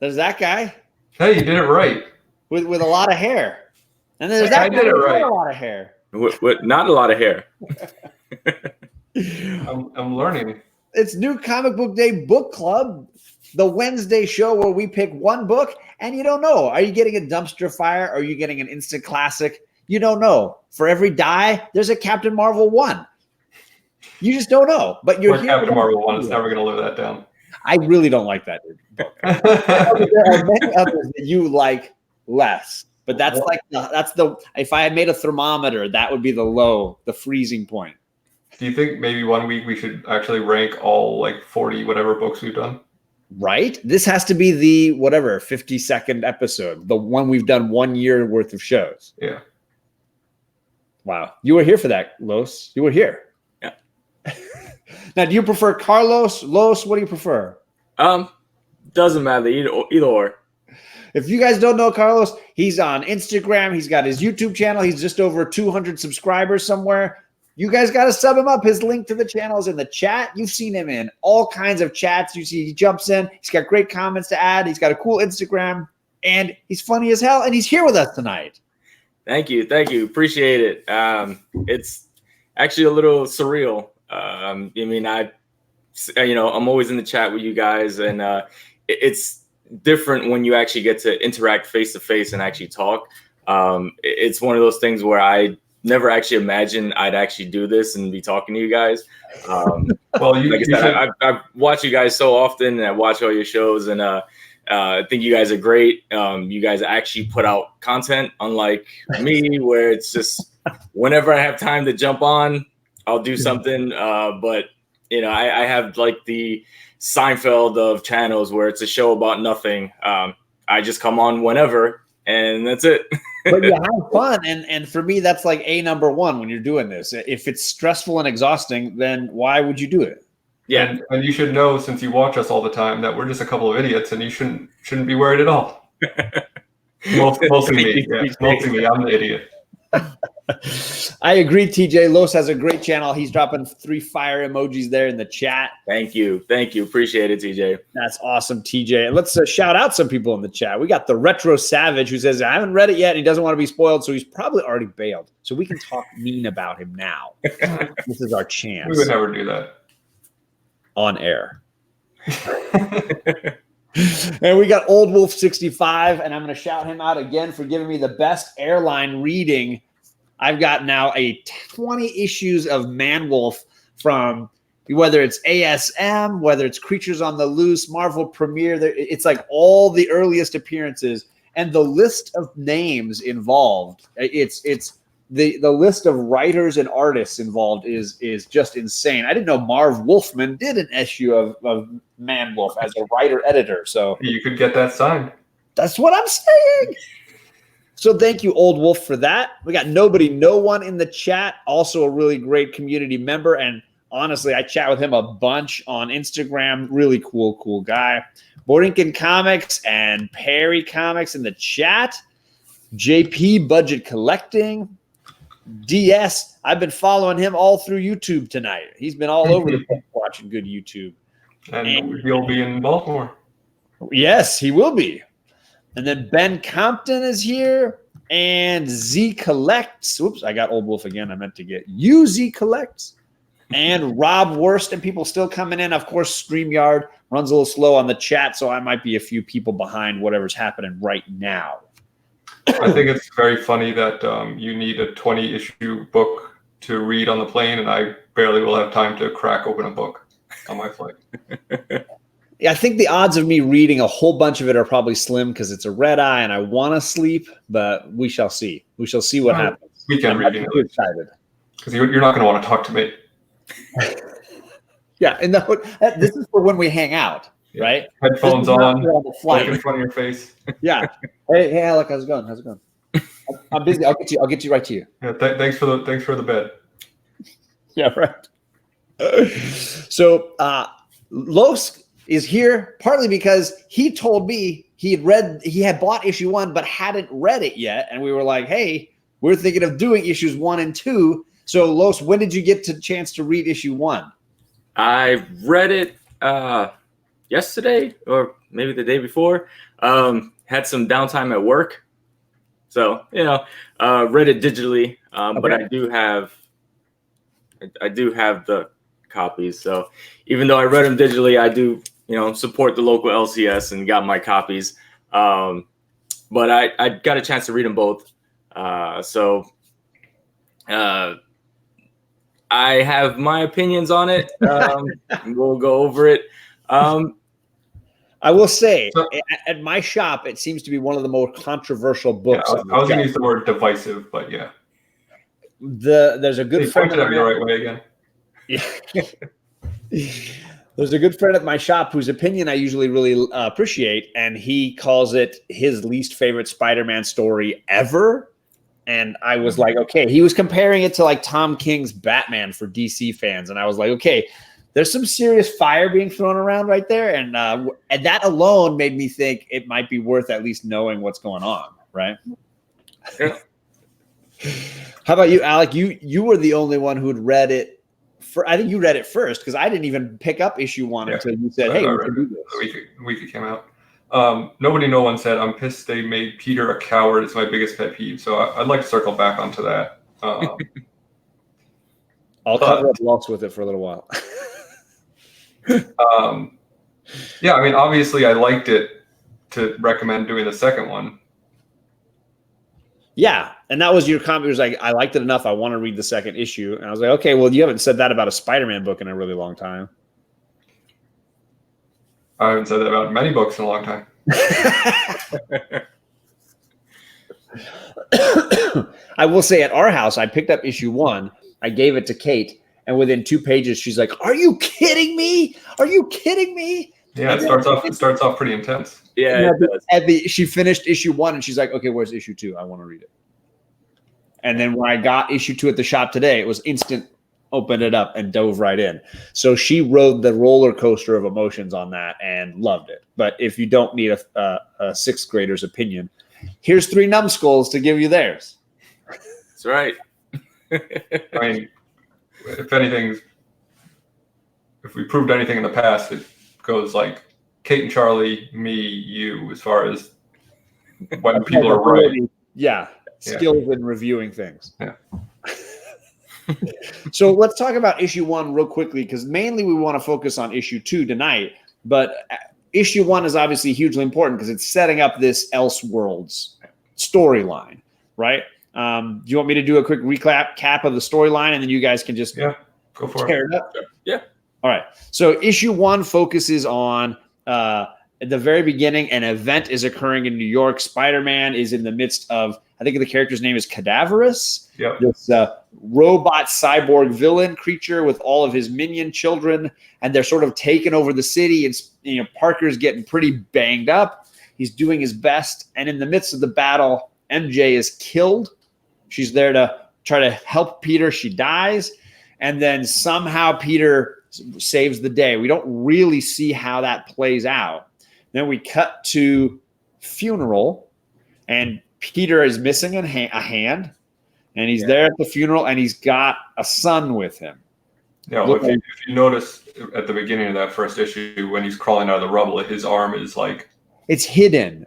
There's that guy. Hey, you did it right. With a lot of hair. And then there's I that guy did it with right. a lot of hair. With not a lot of hair. I'm learning. It's New Comic Book Day Book Club, the Wednesday show where we pick one book and you don't know. Are you getting a dumpster fire? Or are you getting an instant classic? You don't know. For every die, there's a Captain Marvel 1. You just don't know. But you're here. Captain Marvel 1 is never going to live that down. I really don't like that book. There are many others that you like less. But that's if I had made a thermometer, that would be the freezing point. Do you think maybe one week we should actually rank all like 40 whatever books we've done? Right? This has to be the 50-second episode, the one we've done 1 year worth of shows. Yeah. Wow. You were here for that, Los. You were here. Yeah. Now, do you prefer Carlos, Los? What do you prefer? Doesn't matter, either or. If you guys don't know Carlos, he's on Instagram. He's got his YouTube channel. He's just over 200 subscribers somewhere. You guys got to sub him up. His link to the channel is in the chat. You've seen him in all kinds of chats. You see he jumps in. He's got great comments to add. He's got a cool Instagram, and he's funny as hell, and he's here with us tonight. Thank you. Appreciate it. It's actually a little surreal. I'm always in the chat with you guys, and it's different when you actually get to interact face to face and actually talk. It's one of those things where I never actually imagined I'd actually do this and be talking to you guys. Well, like I said, I've watched you guys so often, and I watch all your shows, and I think you guys are great. You guys actually put out content, unlike me, where it's just whenever I have time to jump on, I'll do something. But I have like the Seinfeld of channels where it's a show about nothing. I just come on whenever, and that's it. But you have fun, and for me, that's like number one when you're doing this. If it's stressful and exhausting, then why would you do it? Yeah, and you should know, since you watch us all the time, that we're just a couple of idiots, and you shouldn't be worried at all. Mostly me. Yeah, mostly me. I'm the idiot. I agree, TJ. Los has a great channel. He's dropping 3 fire emojis there in the chat. Thank you. Appreciate it, TJ. That's awesome, TJ. And let's shout out some people in the chat. We got the Retro Savage who says, I haven't read it yet. And he doesn't want to be spoiled, so he's probably already bailed. So we can talk mean about him now. This is our chance. We would never do that. On air. And we got Old Wolf 65, and I'm going to shout him out again for giving me the best airline reading. I've got now 20 issues of Man-Wolf from whether it's ASM, whether it's Creatures on the Loose, Marvel Premiere. It's like all the earliest appearances, and the list of names involved. It's the list of writers and artists involved is just insane. I didn't know Marv Wolfman did an issue of Man-Wolf as a writer-editor. So you could get that signed. That's what I'm saying. So thank you, Old Wolf, for that. We got No One in the chat, also a really great community member. And honestly, I chat with him a bunch on Instagram. Really cool guy. Borinkin Comics and Perry Comics in the chat. JP Budget Collecting. DS, I've been following him all through YouTube tonight. He's been all over the place watching good YouTube. And he'll be in Baltimore. Yes, he will be. And then Ben Compton is here. And Z Collects. Oops, I got Old Wolf again. I meant to get UZ Collects. And Rob Worst, and people still coming in. Of course, StreamYard runs a little slow on the chat, so I might be a few people behind whatever's happening right now. I think it's very funny that you need a 20-issue book to read on the plane, and I barely will have time to crack open a book on my flight. Yeah, I think the odds of me reading a whole bunch of it are probably slim because it's a red eye and I want to sleep, but we shall see. We shall see what happens. Weekend reading. I'm excited. Because you're not going to want to talk to me. Yeah, and this is for when we hang out, right? Headphones on the flight in front of your face. Yeah. Hey, Alec, how's it going? I'm busy. I'll get you right to you. Yeah, thanks for the bed. Yeah, right. So Los is here partly because he told me he had bought issue 1 but hadn't read it yet, and we were like, hey, we're thinking of doing issues 1 and 2. So Los, when did you get the chance to read issue 1? I read it. yesterday or maybe the day before. Had some downtime at work. So, read it digitally, but I do have the copies. So even though I read them digitally, I do, support the local LCS and got my copies. But I got a chance to read them both. So I have my opinions on it. We'll go over it. I will say, at my shop, it seems to be one of the more controversial books. Yeah, I was going to use the word divisive, but yeah. There's a good friend. Pointed at me the right way again. Yeah. There's a good friend at my shop whose opinion I usually really appreciate, and he calls it his least favorite Spider-Man story ever. And I was like, okay, he was comparing it to like Tom King's Batman for DC fans, and I was like, okay, there's some serious fire being thrown around right there, and that alone made me think it might be worth at least knowing what's going on, right? Yeah. How about you, Alec? You were the only one who'd read it. I think you read it first because I didn't even pick up issue 1 until you said, "Hey, we can do this." The week it came out. Nobody, no one said, "I'm pissed they made Peter a coward." It's my biggest pet peeve. So I'd like to circle back onto that. I'll cover up loss with it for a little while. Yeah, I mean, obviously, I liked it to recommend doing the second one. Yeah, and that was your comment. It was like, I liked it enough. I want to read the second issue. And I was like, okay, well, you haven't said that about a Spider-Man book in a really long time. I haven't said that about many books in a long time. I will say at our house, I picked up issue 1. I gave it to Kate. And within 2 pages, she's like, "Are you kidding me? Are you kidding me?" Yeah, it starts off pretty intense. Yeah, it does. She finished issue 1, and she's like, "Okay, where's issue 2? I want to read it." And then when I got issue 2 at the shop today, it was instant. Opened it up and dove right in. So she rode the roller coaster of emotions on that and loved it. But if you don't need a sixth grader's opinion, here's 3 numbskulls to give you theirs. That's right. I mean, if we proved anything in the past, it goes like Kate and Charlie, me, you, as far as when people are right. Yeah. Skills in reviewing things. Yeah. So let's talk about issue 1 real quickly, because mainly we want to focus on issue 2 tonight. But issue 1 is obviously hugely important because it's setting up this Elseworlds storyline, right? Do you want me to do a quick recap of the storyline, and then you guys can just go for it? Up? Yeah. All right. So issue 1 focuses on at the very beginning, an event is occurring in New York. Spider-Man is in the midst of, I think the character's name is Cadaverous. Yep. This robot cyborg villain creature with all of his minion children, and they're sort of taking over the city. And Parker's getting pretty banged up. He's doing his best, and in the midst of the battle, MJ is killed. She's there to try to help Peter. She dies, and then somehow Peter saves the day. We don't really see how that plays out. Then we cut to funeral, and Peter is missing a hand, and he's there at the funeral, and he's got a son with him. Yeah, well, if you notice at the beginning of that first issue, when he's crawling out of the rubble, his arm is like, it's hidden.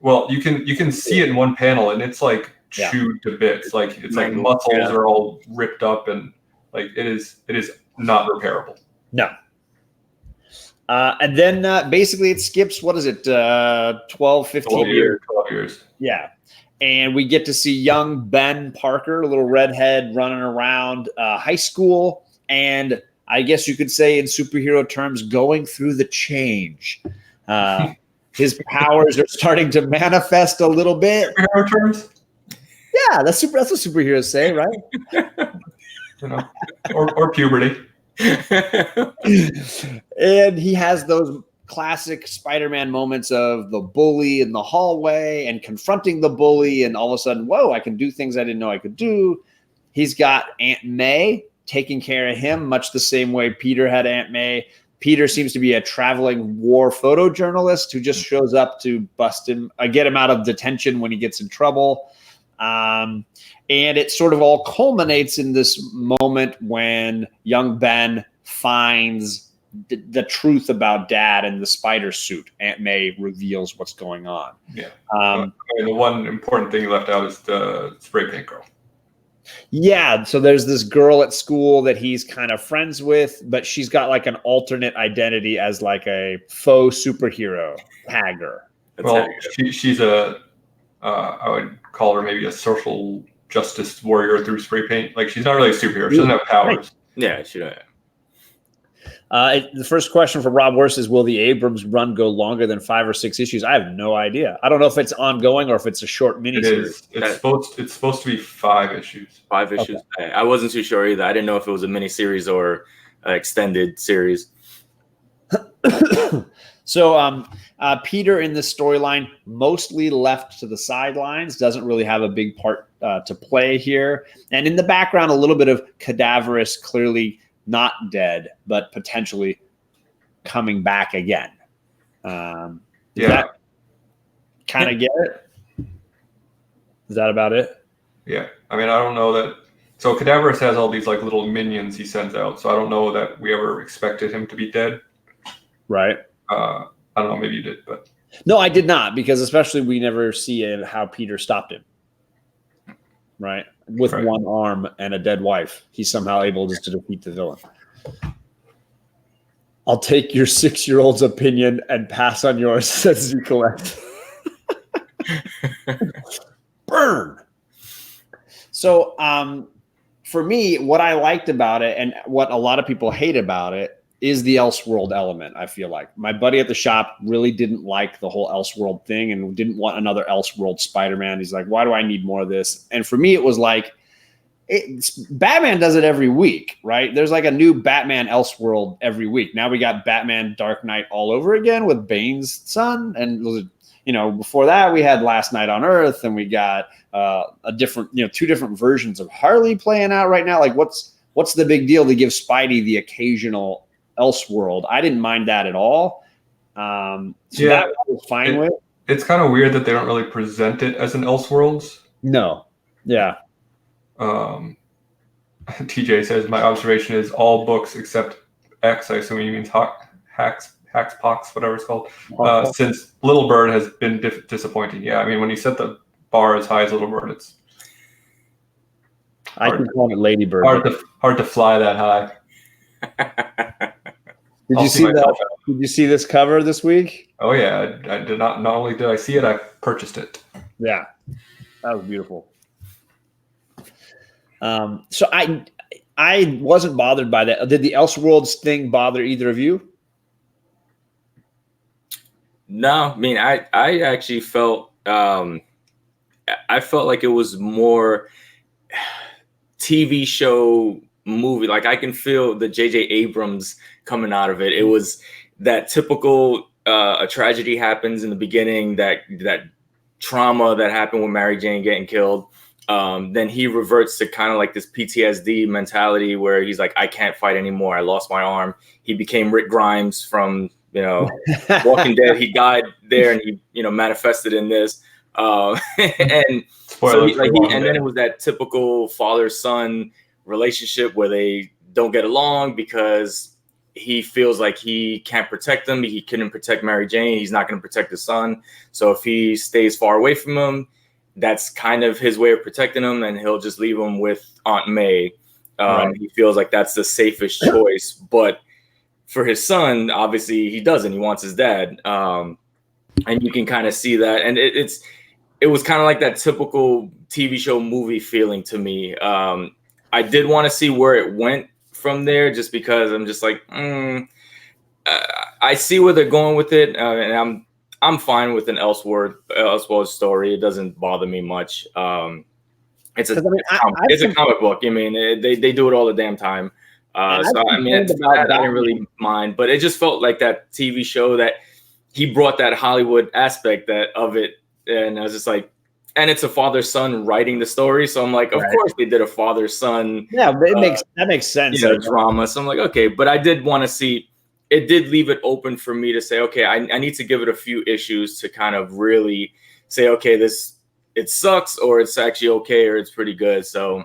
Well, you can see it in one panel, and it's like chewed to bits. Like it's like muscles are all ripped up, and like it is not repairable. No. And then basically it skips, what is it, 12, 15 years? 12 years. Yeah. And we get to see young Ben Parker, a little redhead running around high school. And I guess you could say in superhero terms, going through the change. His powers are starting to manifest a little bit. Superhero terms? Yeah, that's what superheroes say, right? Or puberty. And he has those classic Spider-Man moments of the bully in the hallway and confronting the bully, and all of a sudden, whoa, I can do things I didn't know I could do. He's got Aunt May taking care of him, much the same way Peter had Aunt May. Peter seems to be a traveling war photojournalist who just shows up to bust him, get him out of detention when he gets in trouble. And it sort of all culminates in this moment when young Ben finds the truth about Dad and the spider suit. Aunt May reveals what's going on. Yeah. The one important thing you left out is the spray paint girl. Yeah, so there's this girl at school that he's kind of friends with, but she's got like an alternate identity as like a faux superhero, Hager. Well, she's I would call her maybe a social justice warrior through spray paint. Like, she's not really a superhero. She doesn't have powers. Right. Yeah, she doesn't. The first question from Rob Worst is, will the Abrams run go longer than 5 or 6 issues? I have no idea. I don't know if it's ongoing or if it's a short miniseries. It's supposed to be 5 issues. 5 issues. Okay. I wasn't too sure either. I didn't know if it was a miniseries or an extended series. So Peter in this storyline mostly left to the sidelines, doesn't really have a big part to play here. And in the background, a little bit of Cadaverous, clearly not dead, but potentially coming back again. Yeah. Kind of get it? Is that about it? Yeah. I mean, I don't know that. So Cadaverous has all these like little minions he sends out. So I don't know that we ever expected him to be dead. Right. I don't know. Maybe you did, but. No, I did not, because especially we never see how Peter stopped him. Right. With one arm and a dead wife, he's somehow able just to defeat the villain. I'll take your 6-year-old's opinion and pass on yours, says Zucolette. Burn. So for me, what I liked about it and what a lot of people hate about it is the Elseworld element. I feel like my buddy at the shop really didn't like the whole Elseworld thing and didn't want another Elseworld Spider-Man. He's like, why do I need more of this? And for me, it was like, Batman does it every week, right? There's like a new Batman Elseworld every week. Now we got Batman Dark Knight all over again with Bane's son. And, before that we had Last Night on Earth, and we got a different, 2 different versions of Harley playing out right now. Like what's the big deal to give Spidey the occasional Elseworld? I didn't mind that at all. That I was fine with. It's kind of weird that they don't really present it as an Elseworlds. No. Yeah. TJ says, my observation is all books except X, I assume he means Haxpox, whatever it's called, since Little Bird has been disappointing. Yeah, I mean, when you set the bar as high as Little Bird, it's I can call it Lady Bird. Hard to fly that high. Did you see this cover this week? Oh yeah, I did not. Not only did I see it, I purchased it. Yeah, that was beautiful. So I wasn't bothered by that. Did the Elseworlds thing bother either of you? No, I mean, I actually felt I felt like it was more TV show movie. Like I can feel the J.J. Abrams coming out of it. It was that typical a tragedy happens in the beginning, that trauma that happened with Mary Jane getting killed. Then he reverts to kind of like this PTSD mentality where he's like, I can't fight anymore. I lost my arm. He became Rick Grimes from, Walking Dead. He died there and he, manifested in this. And so and then it was that typical father-son relationship where they don't get along because he feels like he can't protect them. He couldn't protect Mary Jane. He's not going to protect his son. So if he stays far away from him, that's kind of his way of protecting him, and he'll just leave him with Aunt May. Right. He feels like that's the safest choice. But for his son, obviously he doesn't. He wants his dad. And you can kind of see that. And it was kind of like that typical TV show movie feeling to me. I did want to see where it went from there, just because I'm just like, I see where they're going with it, and I'm fine with an Elseworld story. It doesn't bother me much. It's a comic book. I mean, they do it all the damn time. I didn't really mind, but it just felt like that TV show that he brought that Hollywood aspect of it, and I was just like. And it's a father-son writing the story, so I'm like, of course they did a father-son. Yeah, that makes sense. Drama. So I'm like, okay, but I did want to see. It did leave it open for me to say, okay, I need to give it a few issues to kind of really say, okay, it sucks, or it's actually okay, or it's pretty good. So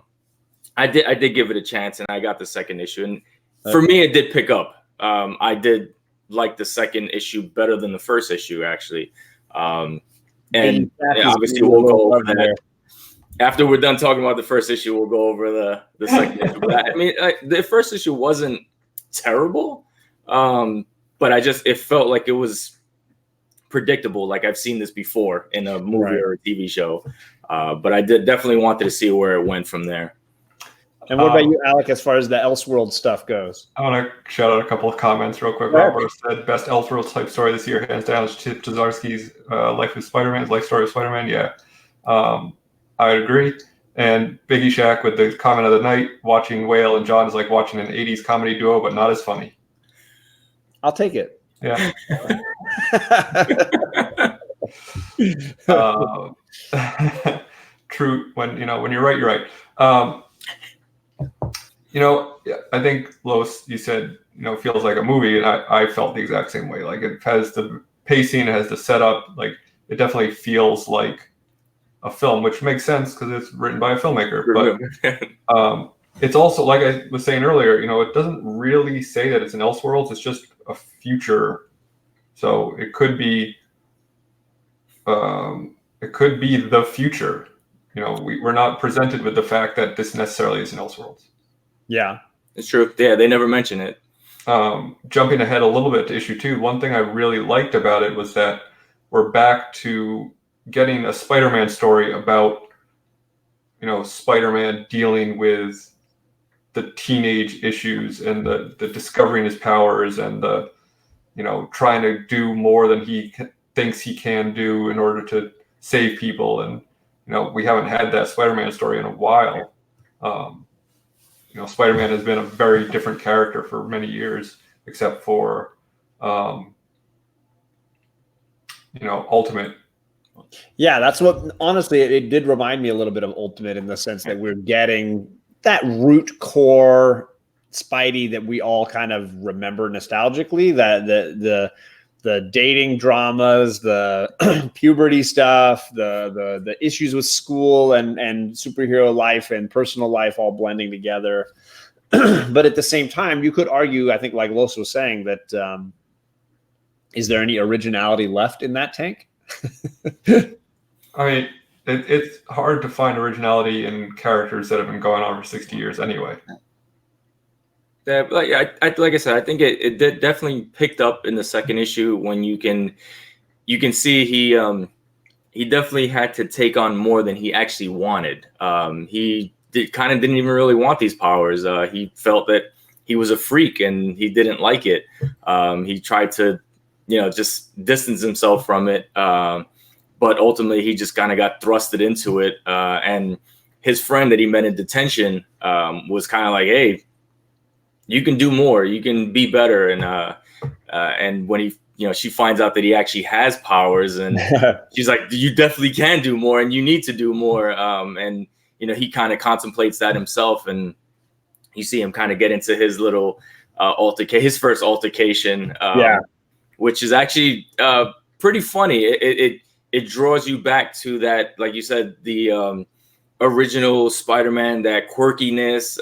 I did give it a chance, and I got the second issue, and for me, it did pick up. I did like the second issue better than the first issue, actually. And obviously we'll go over that. After we're done talking about the first issue, we'll go over the second issue. But I mean, the first issue wasn't terrible, but it felt like it was predictable. Like I've seen this before in a movie or a TV show. But I definitely wanted to see where it went from there. And what about you, Alec, as far as the Elseworld stuff goes? I want to shout out a couple of comments real quick. Robert said, best Elseworld type story this year, hands down, is Chip Zdarsky's Life Story of Spider-Man. Yeah, I would agree. And Biggie Shack with the comment of the night, watching Whale and John is like watching an 80s comedy duo, but not as funny. I'll take it. Yeah. True. When you're right, you're right. I think, Los, you said, feels like a movie, and I felt the exact same way. Like, it has the pacing, it has the setup, like it definitely feels like a film, which makes sense because it's written by a filmmaker. But it's also, like I was saying earlier, it doesn't really say that it's an Elseworlds. It's just a future. So it could be the future. We're not presented with the fact that this necessarily is an Elseworlds. Yeah, it's true. Yeah, they never mention it. Jumping ahead a little bit to issue 2, one thing I really liked about it was that we're back to getting a Spider-Man story about, Spider-Man dealing with the teenage issues and the discovering his powers and the, trying to do more than he thinks he can do in order to save people. And, we haven't had that Spider-Man story in a while. Spider-Man has been a very different character for many years, except for, Ultimate. Yeah, that's what, honestly, it did remind me a little bit of Ultimate in the sense that we're getting that root core Spidey that we all kind of remember nostalgically, that the dating dramas, the puberty stuff, the issues with school and superhero life and personal life all blending together. But at the same time, you could argue, I think, like Los was saying, that is there any originality left in that tank? I mean, it's hard to find originality in characters that have been going on for 60 years anyway. Yeah, like I said, I think it definitely picked up in the second issue when you can see he definitely had to take on more than he actually wanted. He didn't even really want these powers. He felt that he was a freak and he didn't like it. He tried to, just distance himself from it. But ultimately he just kind of got thrusted into it. And his friend that he met in detention was kind of like, hey, you can do more, you can be better. And when she finds out that he actually has powers, and she's like, you definitely can do more and you need to do more. And, he kind of contemplates that himself, and you see him kind of get into his little his first altercation, which is actually pretty funny. It draws you back to that, like you said, the original Spider-Man, that quirkiness,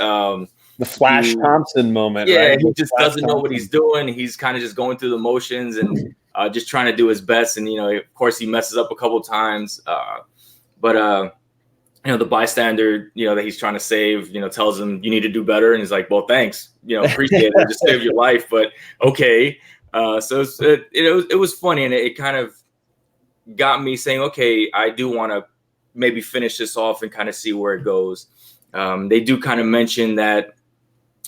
the Flash Thompson moment. Yeah, right? he just doesn't know what he's doing. He's kind of just going through the motions and just trying to do his best. And, of course, he messes up a couple times. But the bystander, that he's trying to save, tells him you need to do better. And he's like, well, thanks. Appreciate it. Just saved your life. But OK. So it was funny. And it kind of got me saying, OK, I do want to maybe finish this off and kind of see where it goes. They do kind of mention that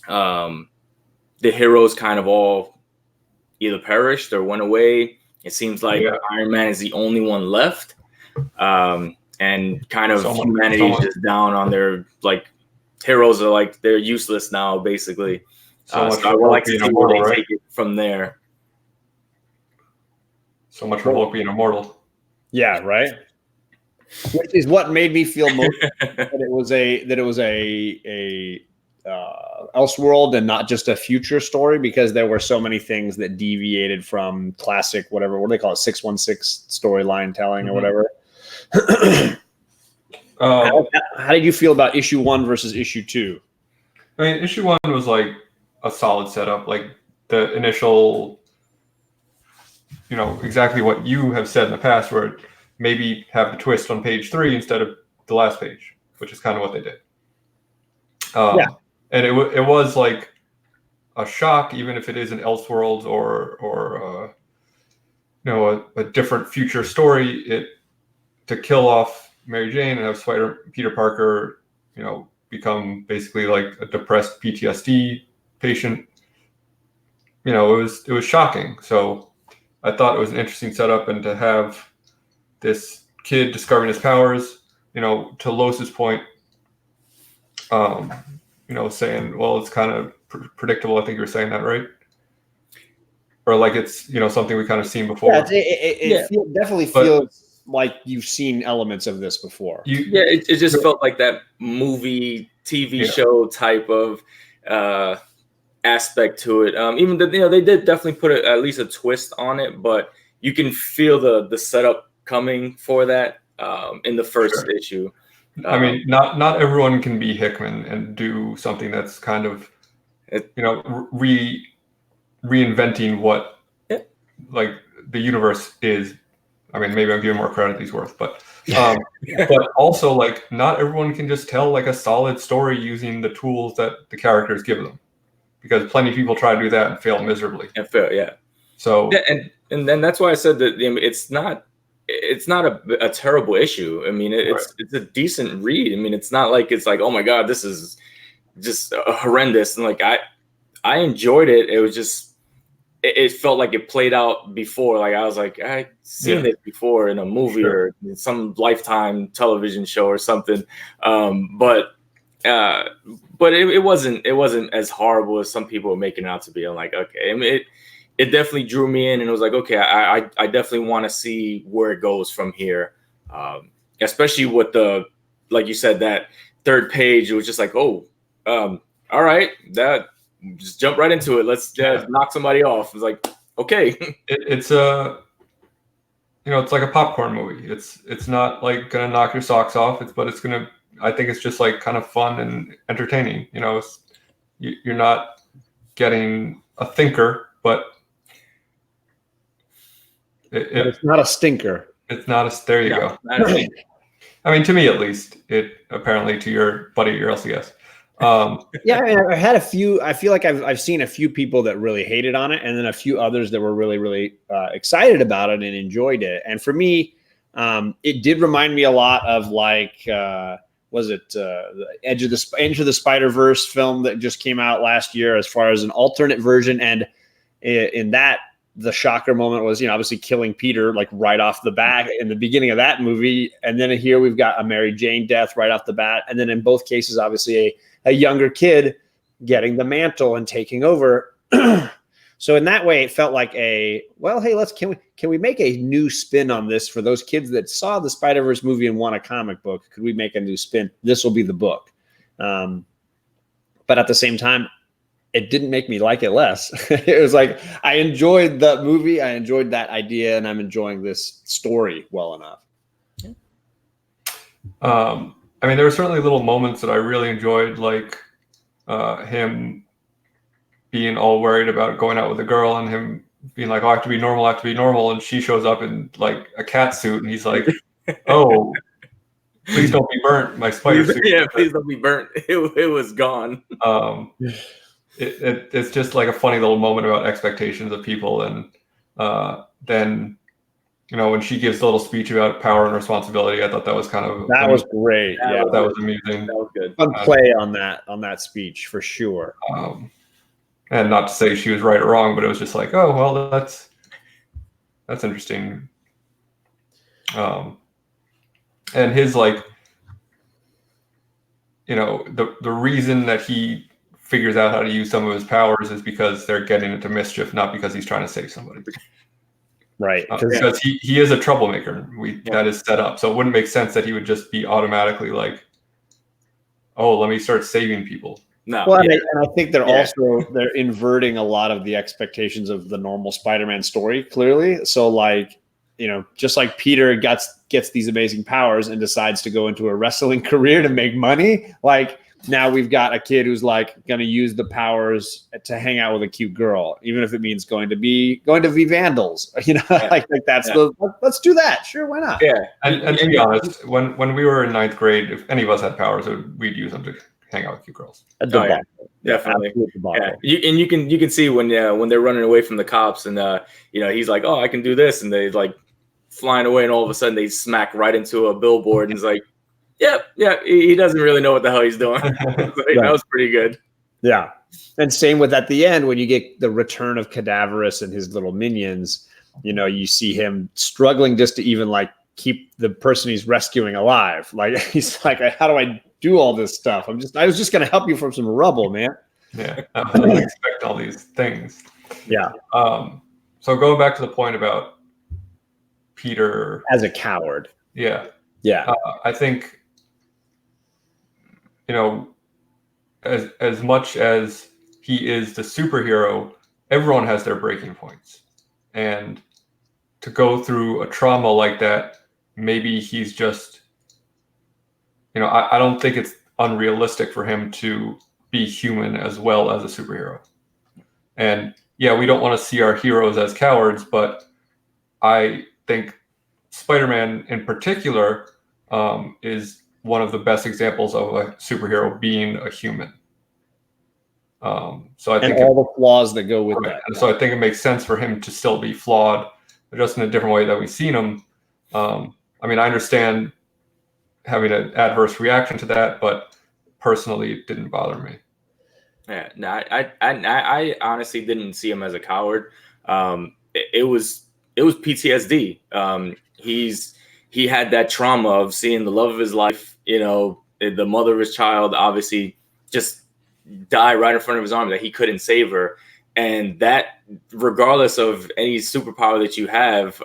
the heroes kind of all either perished or went away. It seems like Iron Man is the only one left. And kind of humanity is just down on their, like, heroes are like, they're useless now, basically. So I would like to see where they take it from there. So much for Hulk being immortal. Yeah, right. Which is what made me feel most that it was a Elseworld and not just a future story, because there were so many things that deviated from classic what do they call it, 616 storyline telling or whatever. How did you feel about issue 1 versus issue 2? I mean, issue 1 was like a solid setup. Like, the initial, exactly what you have said in the past, where maybe have the twist on page 3 instead of the last page, which is kind of what they did. And it was like a shock, even if it is an Elseworlds or a different future story. To kill off Mary Jane and have Peter Parker, become basically like a depressed PTSD patient. It was shocking. So I thought it was an interesting setup, and to have this kid discovering his powers, to Los's point, saying, well, it's kind of predictable. I think you were saying that, right? Or like it's, something we kind of seen before. Yeah, it definitely feels like you've seen elements of this before. It just felt like that movie, TV show type of aspect to it. Even though they did definitely put at least a twist on it, but you can feel the setup coming for that in the first issue. I mean, not everyone can be Hickman and do something that's kind of, reinventing what like the universe is. I mean, maybe I'm giving more credit than he's worth, but but also like not everyone can just tell like a solid story using the tools that the characters give them, because plenty of people try to do that and fail miserably. So and then that's why I said that it's not a terrible issue. I mean, it's a decent read. I mean, it's not like it's like, oh my God, this is just horrendous. And like I enjoyed it. It was just it felt like it played out before. Like I was like, I've seen this before in a movie or in some Lifetime television show or something. But it wasn't as horrible as some people were making it out to be. I'm like, okay. I mean, it definitely drew me in, and it was like, okay, I definitely want to see where it goes from here. Especially with like you said, that third page, it was just like, all right, that just jump right into it. Let's knock somebody off. It's like, okay. It's it's like a popcorn movie. It's not like gonna knock your socks off. I think it's just like kind of fun and entertaining. You're not getting a thinker, but it's not a stinker. It's not there you go. I mean, to me at least. It apparently to your buddy at your LCS. I mean, I had a few. I feel like I've seen a few people that really hated on it, and then a few others that were really, really excited about it and enjoyed it. And for me, it did remind me a lot of like, was it the Into the Spider-Verse film that just came out last year, as far as an alternate version. And in that, the shocker moment was, obviously killing Peter like right off the bat in the beginning of that movie. And then here we've got a Mary Jane death right off the bat. And then in both cases, obviously a younger kid getting the mantle and taking over. So in that way, it felt like hey, can we make a new spin on this for those kids that saw the Spider-Verse movie and want a comic book? Could we make a new spin? This will be the book. But at the same time, it didn't make me like it less. It was like, I enjoyed the movie. I enjoyed that idea, and I'm enjoying this story well enough. I mean, there were certainly little moments that I really enjoyed, like him being all worried about going out with a girl and him being like, I have to be normal. And she shows up in like a cat suit, and he's like, oh, please don't be burnt. My spider suit. Yeah, please don't be burnt. It was gone. It's just like a funny little moment about expectations of people. And then, when she gives the little speech about power and responsibility, I thought that was was great. Yeah, that was amusing. That was good. Fun play on that speech for sure. And not to say she was right or wrong, but it was just like, oh, well, that's interesting. And his like, the reason that he figures out how to use some of his powers is because they're getting into mischief, not because he's trying to save somebody. Right. Because he is a troublemaker. That is set up. So it wouldn't make sense that he would just be automatically like, oh, let me start saving people. No. Well, and I think they're inverting a lot of the expectations of the normal Spider-Man story, clearly. So like, just like Peter gets these amazing powers and decides to go into a wrestling career to make money, like now we've got a kid who's like going to use the powers to hang out with a cute girl, even if it means going to be vandals. Like that's let's do that. Sure, why not? Yeah, and to be honest, when we were in 9th grade, if any of us had powers, we'd use them to hang out with cute girls. Definitely. Yeah, you can see when they're running away from the cops, and he's like, oh, I can do this, and they like flying away, and all of a sudden they smack right into a billboard, and it's like, yeah, he doesn't really know what the hell he's doing. That was pretty good. Yeah, and same with at the end when you get the return of Cadaverous and his little minions. You see him struggling just to even like keep the person he's rescuing alive. Like he's like, how do I do all this stuff? I was just going to help you from some rubble, man. Yeah, I didn't expect all these things. Yeah. So going back to the point about Peter as a coward. Yeah. I think, as much as he is the superhero, everyone has their breaking points, and to go through a trauma like that, maybe he's just, I don't think it's unrealistic for him to be human as well as a superhero. And yeah, we don't want to see our heroes as cowards, but I think Spider-Man in particular is one of the best examples of a superhero being a human. So I think all the flaws that go with that. And so I think it makes sense for him to still be flawed, but just in a different way that we've seen him. I understand having an adverse reaction to that, but personally, it didn't bother me. Yeah, no, I honestly didn't see him as a coward. It was PTSD. He had that trauma of seeing the love of his life, the mother of his child, obviously just die right in front of his arm, that he couldn't save her. And that, regardless of any superpower that you have,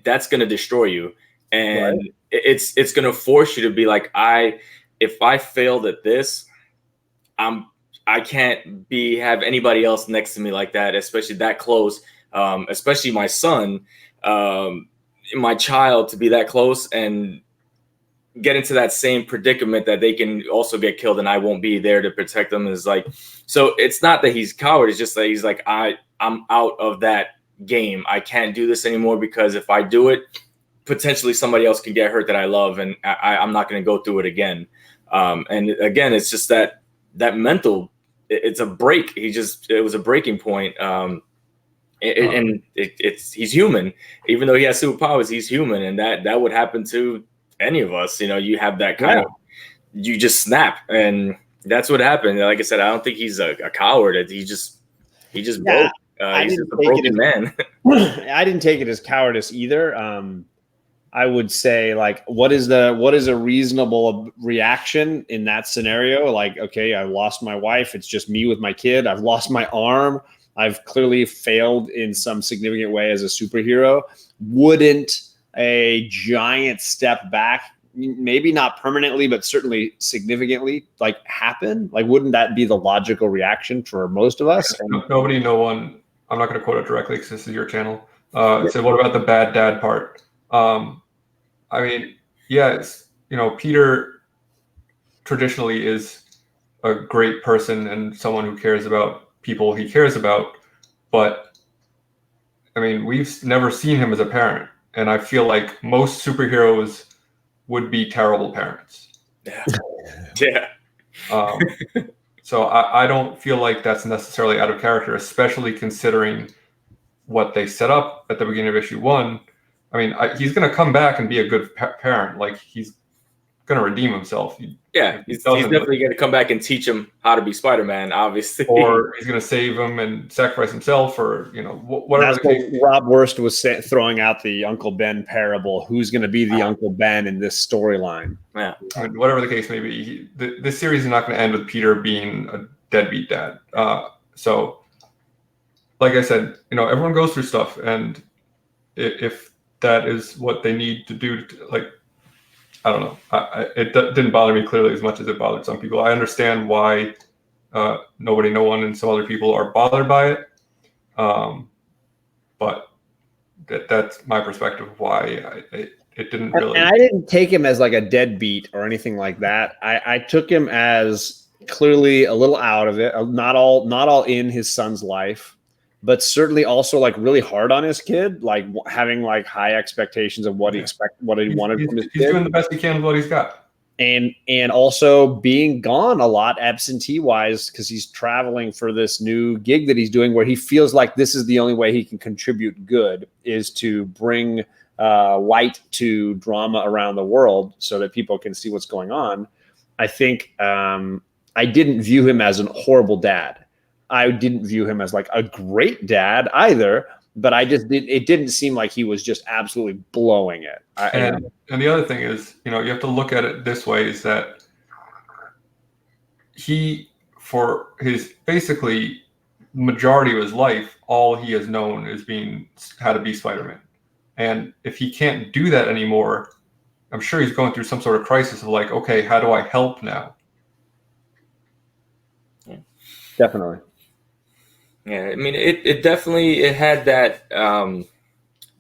that's going to destroy you. And right. It's going to force you to be like, if I failed at this, I can't have anybody else next to me like that, especially that close, especially my son, my child, to be that close and get into that same predicament that they can also get killed and I won't be there to protect them. Is like, so it's not that he's coward. It's just that he's like, I'm out of that game. I can't do this anymore, because if I do it, potentially somebody else can get hurt that I love, and I'm not going to go through it again. And again, it's just that mental, it's a break. It was a breaking point. He's human, even though he has superpowers, he's human. And that would happen to any of us. You have that kind of, you just snap, and that's what happened. Like I said, I don't think he's a coward. He just broke. He's just a broken man. I didn't take it as cowardice either. I would say, like, what is a reasonable reaction in that scenario? Like, okay, I lost my wife. It's just me with my kid. I've lost my arm. I've clearly failed in some significant way as a superhero. Wouldn't a giant step back, maybe not permanently, but certainly significantly, like, happen? Like, wouldn't that be the logical reaction for most of us? No one, I'm not going to quote it directly because this is your channel. So what about the bad dad part? Yes, Peter traditionally is a great person and someone who cares about people he cares about, but we've never seen him as a parent, and I feel like most superheroes would be terrible parents. Yeah. So I don't feel like that's necessarily out of character, especially considering what they set up at the beginning of issue 1. He's going to come back and be a good parent. Like, he's going to redeem himself. He's definitely going to come back and teach him how to be Spider-Man, obviously. Or he's going to save him and sacrifice himself, or whatever. That's what Rob Wurst was throwing out, the Uncle Ben parable. Who's going to be the Uncle Ben in this storyline? Yeah. Whatever the case may be, this series is not going to end with Peter being a deadbeat dad. So, like I said, everyone goes through stuff, and if that is what they need to do, I don't know. It didn't bother me clearly as much as it bothered some people. I understand why no one and some other people are bothered by it. But that's my perspective of why it didn't really. And I didn't take him as like a deadbeat or anything like that. I took him as clearly a little out of it, not all in his son's life, but certainly also like really hard on his kid, like having like high expectations of what he wanted from his he's kid. doing the best he can with what he's got. And also being gone a lot absentee wise because he's traveling for this new gig that he's doing where he feels like this is the only way he can contribute good is to bring white to drama around the world so that people can see what's going on. I think I didn't view him as a horrible dad. I didn't view him as like a great dad either, but it didn't seem like he was just absolutely blowing it. And the other thing is, you have to look at it this way, is that he, for his basically majority of his life, all he has known is how to be Spider-Man. And if he can't do that anymore, I'm sure he's going through some sort of crisis of like, okay, how do I help now? Yeah. Definitely. Yeah, I mean, it definitely had that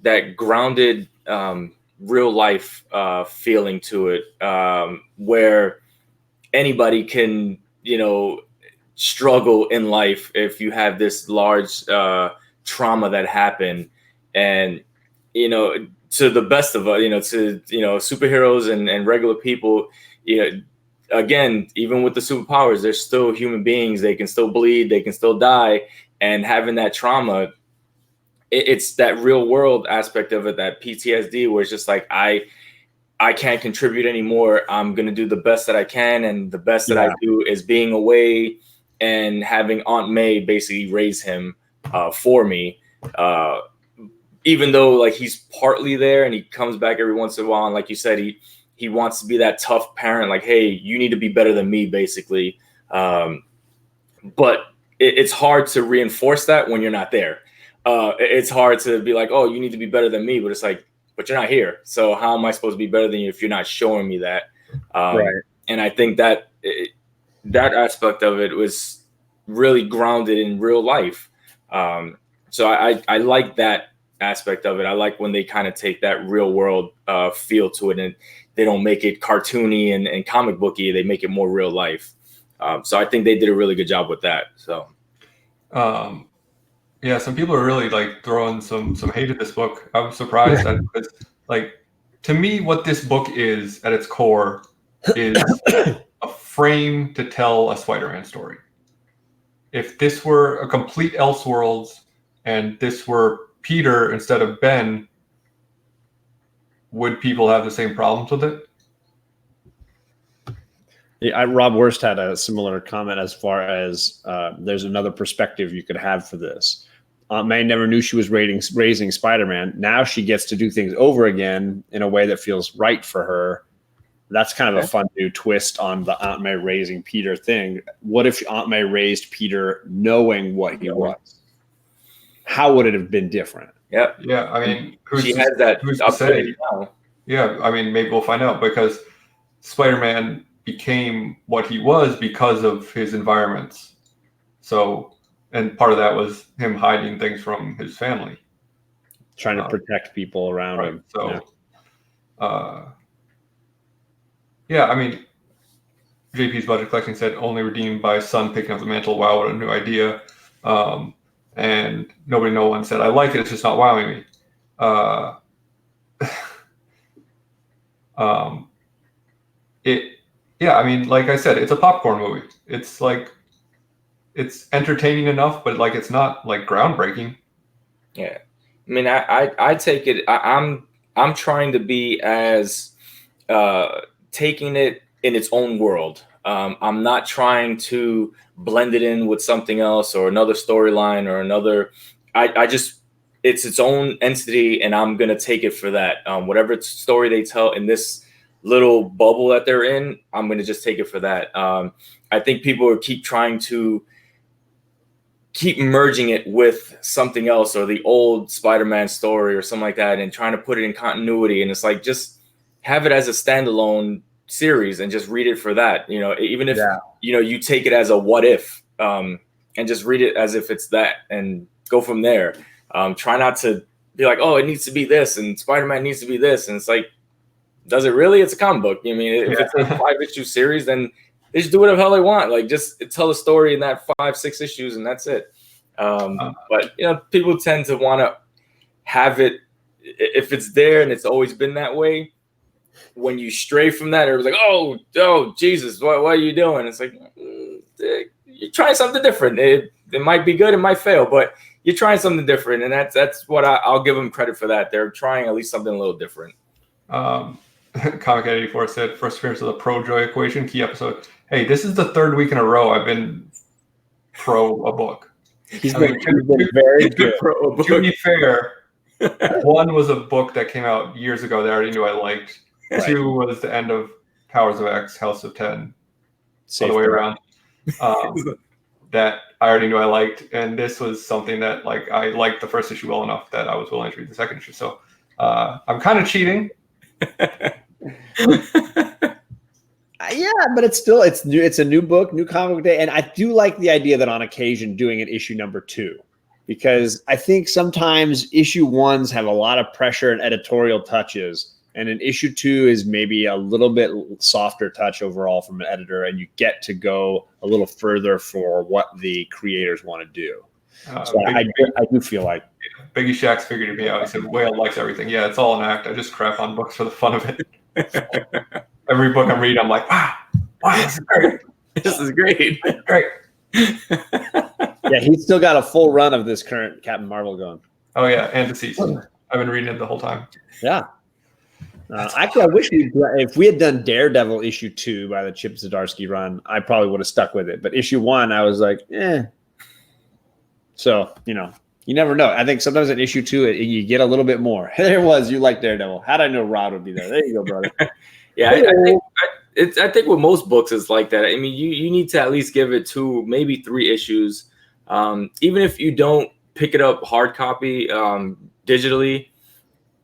that grounded real life feeling to it, where anybody can, struggle in life if you have this large trauma that happened, and to the best of us, to superheroes and regular people, again, even with the superpowers, they're still human beings. They can still bleed. They can still die. And having that trauma, it's that real world aspect of it, that PTSD, where it's just like, I can't contribute anymore. I'm going to do the best that I can. And the best that I do is being away and having Aunt May basically raise him for me. Even though like he's partly there and he comes back every once in a while. And like you said, he wants to be that tough parent, like, hey, you need to be better than me, basically. But it's hard to reinforce that when you're not there. It's hard to be like, oh, you need to be better than me. But it's like, but you're not here. So how am I supposed to be better than you if you're not showing me that? Right. And I think that that aspect of it was really grounded in real life. So I like that aspect of it. I like when they kind of take that real world feel to it, and they don't make it cartoony and comic booky. They make it more real life. So I think they did a really good job with that. So, yeah, some people are really like throwing some hate at this book. I'm surprised because, like, to me, what this book is at its core is a frame to tell a Spider-Man story. If this were a complete Elseworlds and this were Peter instead of Ben, would people have the same problems with it? Yeah, Rob Wurst had a similar comment as far as there's another perspective you could have for this. Aunt May never knew she was raising Spider-Man. Now she gets to do things over again in a way that feels right for her. That's kind of a fun new twist on the Aunt May raising Peter thing. What if Aunt May raised Peter knowing what he was? How would it have been different? Yeah. Yeah. I mean, she has that upgrade now. Yeah. I mean, maybe we'll find out, because Spider-Man became what he was because of his environments. So, and part of that was him hiding things from his family. Trying to protect people around him. So, yeah, I mean, JP's Budget Collecting said only redeemed by son picking up the mantle. Wow, what a new idea. And no one said, I like it, it's just not wowing me. Yeah, I mean, like I said, it's a popcorn movie. It's like, it's entertaining enough, but like, it's not like groundbreaking. Yeah. I mean, I take it, I'm trying to be as taking it in its own world. I'm not trying to blend it in with something else or another storyline or another. It's its own entity, and I'm gonna take it for that. Whatever story they tell in this little bubble that they're in, I'm gonna just take it for that. I think people keep trying to keep merging it with something else or the old Spider-Man story or something like that, and trying to put it in continuity. And it's like, just have it as a standalone series and just read it for that. Even if you take it as a what if, and just read it as if it's that, and go from there. Try not to be like, oh, it needs to be this and Spider-Man needs to be this, and it's like, does it really? It's a comic book. I mean, if it's a 5-issue series, then they just do whatever the hell they want. Like, just tell a story in that 5-6 issues, and that's it. But people tend to want to have it, if it's there and it's always been that way. When you stray from that, everybody's like, oh, Jesus, what are you doing? It's like, you're trying something different. It might be good, it might fail, but you're trying something different, and that's what I'll give them credit for. That they're trying at least something a little different. Comic 84 said, first appearance of the Pro Joy Equation, key episode. Hey, this is the 3rd week in a row I've been pro a book. He's been very good. To be fair, 1 was a book that came out years ago that I already knew I liked. Right. 2 was the end of Powers of X, House of 10, all the way around. That I already knew I liked, and this was something that like I liked the first issue well enough that I was willing to read the second issue. So I'm kind of cheating. Yeah, but it's still it's a new book, new comic book day, and I do like the idea that on occasion doing an issue number 2, because I think sometimes issue 1s have a lot of pressure and editorial touches, and an issue 2 is maybe a little bit softer touch overall from an editor, and you get to go a little further for what the creators want to do. So I do feel like Biggie Shax figured it out. He said, "Whale likes everything." Yeah, it's all an act. I just crap on books for the fun of it. Every book I'm reading, I'm like, wow, this is great. This is great. Great. Yeah, he's still got a full run of this current Captain Marvel going. Oh yeah, and Deceased. I've been reading it the whole time. Yeah. Actually, I wish if we had done Daredevil issue 2 by the Chip Zdarsky run, I probably would have stuck with it. But issue 1, I was like, eh. So, you never know. I think sometimes in issue 2, you get a little bit more. There it was. You like Daredevil. How'd I know Rod would be there? There you go, brother. Yeah, I think with most books it's like that. I mean, you need to at least give it 2, maybe 3 issues. Even if you don't pick it up hard copy digitally,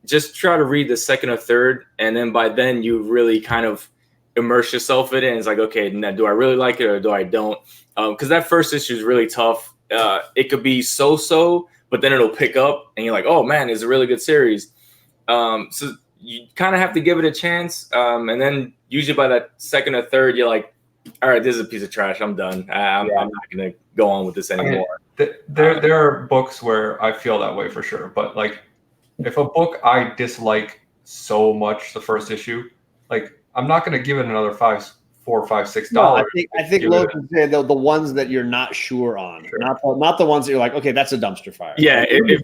just try to read the 2nd or 3rd, and then by then you really kind of immerse yourself in it. And it's like, okay, now do I really like it or do I don't? Because that first issue is really tough. It could be so, but then it'll pick up, and you're like, oh man, it's a really good series. So you kind of have to give it a chance, and then usually by that 2nd or 3rd, you're like, all right, this is a piece of trash. I'm done. I'm not going to go on with this anymore. There are books where I feel that way for sure, but like if a book I dislike so much the first issue, like I'm not going to give it another $4, $5, $6. No, I think Logan said the ones that you're not sure on, sure. Not the ones that you're like, okay, that's a dumpster fire. Yeah, if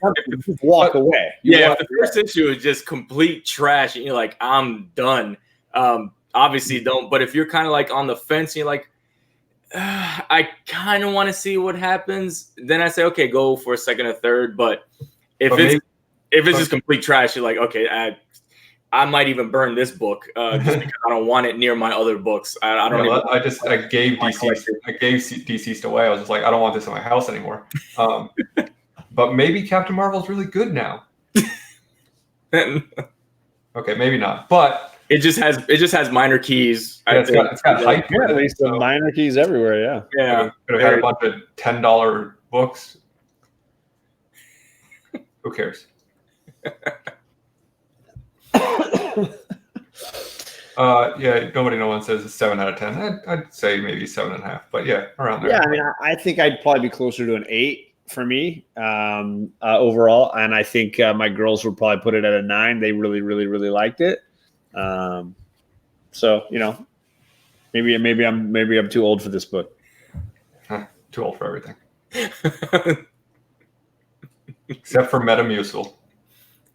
walk away. If the first issue is just complete trash and you're like, I'm done. Obviously don't. But if you're kind of like on the fence, and you're like, I kind of want to see what happens, then I say, okay, go for a 2nd or 3rd. But if it's just complete trash, you're like, okay, I might even burn this book just because I don't want it near my other books. I don't. I gave Deceased away. I was just like, I don't want this in my house anymore. But maybe Captain Marvel's really good now. Okay, maybe not, but it just has minor keys. Yeah, it's got hype. Yeah, at least the minor keys everywhere. Yeah. Could have had a bunch of $10 books. Who cares? Nobody no one says it's 7 out of 10. I'd say maybe 7.5, but yeah, around there. Yeah, I mean, I think I'd probably be closer to an 8 for me overall, and I think my girls would probably put it at a 9. They really, really, really liked it. So maybe I'm too old for this book. Too old for everything, except for Metamucil.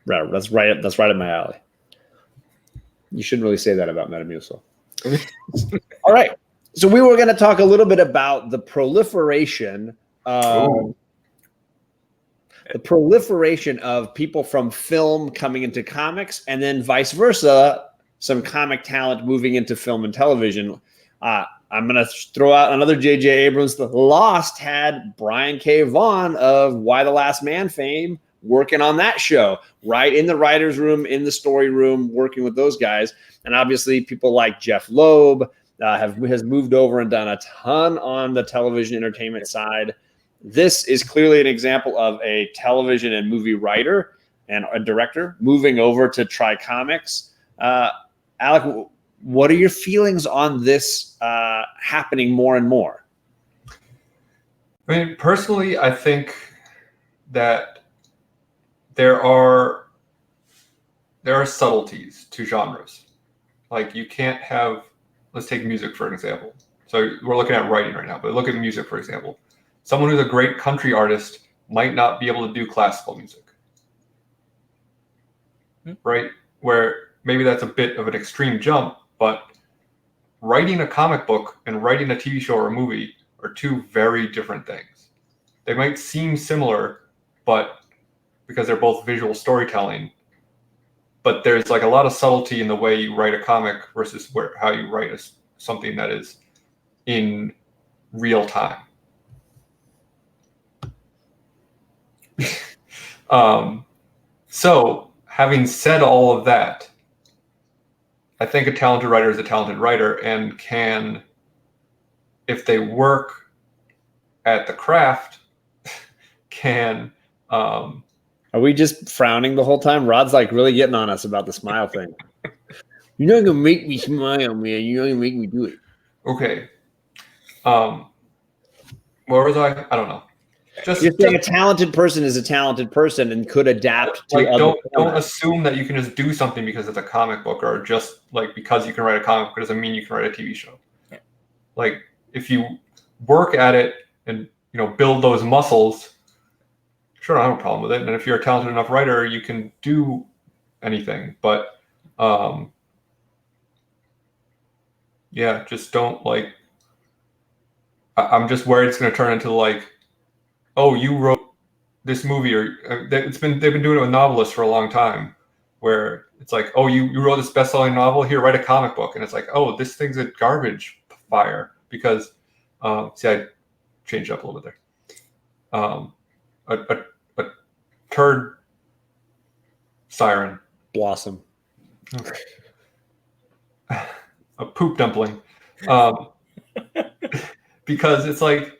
Right, that's right up my alley. You shouldn't really say that about Metamucil. All right. So we were going to talk a little bit about the proliferation of people from film coming into comics, and then vice versa, some comic talent moving into film and television. I'm going to throw out another J.J. Abrams. The Lost had Brian K. Vaughan of Y the Last Man fame working on that show, right in the writer's room, in the story room, working with those guys. And obviously people like Jeff Loeb has moved over and done a ton on the television entertainment side. This is clearly an example of a television and movie writer and a director moving over to try comics. Alec, what are your feelings on this happening more and more? I mean, personally, I think that there are subtleties to genres. Like you can't have, let's take music for an example. So we're looking at writing right now, but look at music, for example. Someone who's a great country artist might not be able to do classical music, right? Where maybe that's a bit of an extreme jump, but writing a comic book and writing a TV show or a movie are two very different things. They might seem similar, but because they're both visual storytelling, but there's like a lot of subtlety in the way you write a comic versus how you write something that is in real time. So having said all of that, I think a talented writer is a talented writer and can, if they work at the craft, can. Are we just frowning the whole time? Rod's like really getting on us about the smile thing. You're not gonna make me smile, man. You're not gonna make me do it. Okay. Where was I? I don't know. You're saying a talented person is a talented person and could adapt to other. Don't assume that you can just do something because it's a comic book, or just like because you can write a comic book doesn't mean you can write a TV show. Yeah. Like if you work at it and build those muscles, sure, I don't have a problem with it. And if you're a talented enough writer, you can do anything. But yeah, just don't like. I'm just worried it's going to turn into like, oh, you wrote this movie, or they've been doing it with novelists for a long time, where it's like, oh, you wrote this best-selling novel, here, write a comic book, and it's like, oh, this thing's a garbage fire because see, I changed up a little bit there. A turd siren blossom, a poop dumpling, because it's like,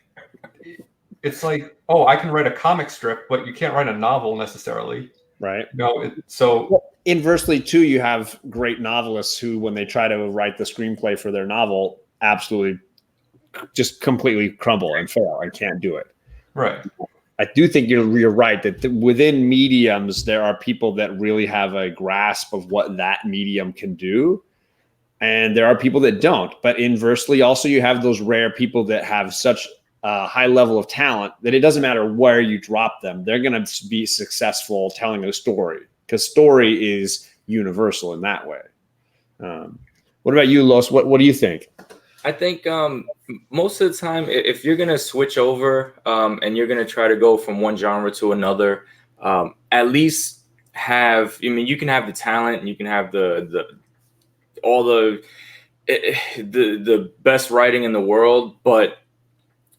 oh, I can write a comic strip, but you can't write a novel necessarily. Right. No. Inversely, too, you have great novelists who, when they try to write the screenplay for their novel, absolutely just completely crumble and fail and can't do it. Right. I do think you're right that within mediums, there are people that really have a grasp of what that medium can do. And there are people that don't. But inversely, also, you have those rare people that have such a high level of talent that it doesn't matter where you drop them. They're going to be successful telling a story, because story is universal in that way. What about you, Los? What do you think? I think most of the time, if you're going to switch over and you're going to try to go from one genre to another, at least you can have the talent and you can have the best writing in the world, but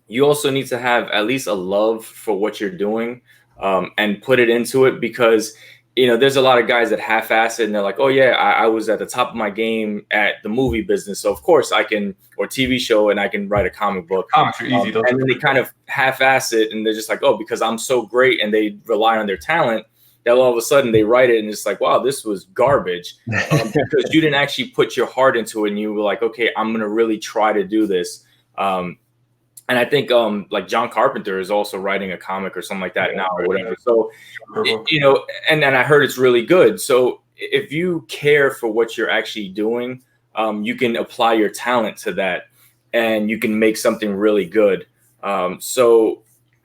you also need to have at least a love for what you're doing and put it into it, because there's a lot of guys that half-ass it and they're like, oh yeah, I was at the top of my game at the movie business, so of course I can, or TV show, and I can write a comic book. Comics are easy, and then they kind of half-ass it and they're just like, oh, because I'm so great, and they rely on their talent, that all of a sudden they write it and it's like, wow, this was garbage, because you didn't actually put your heart into it and you were like, okay, I'm going to really try to do this. And I think like John Carpenter is also writing a comic or something like that now or whatever. So, and then I heard it's really good. So if you care for what you're actually doing, you can apply your talent to that and you can make something really good. So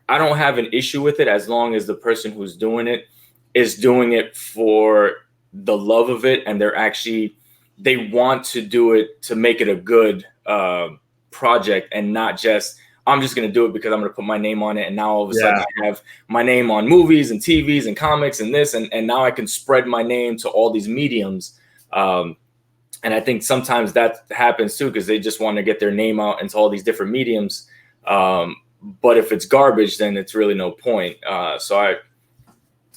I don't have an issue with it as long as the person who's doing it is doing it for the love of it, and they want to do it to make it a good project, and not just, I'm just going to do it because I'm going to put my name on it, and now all of a sudden I have my name on movies and TVs and comics and this, and now I can spread my name to all these mediums. And I think sometimes that happens too, because they just want to get their name out into all these different mediums. But if it's garbage, then it's really no point. So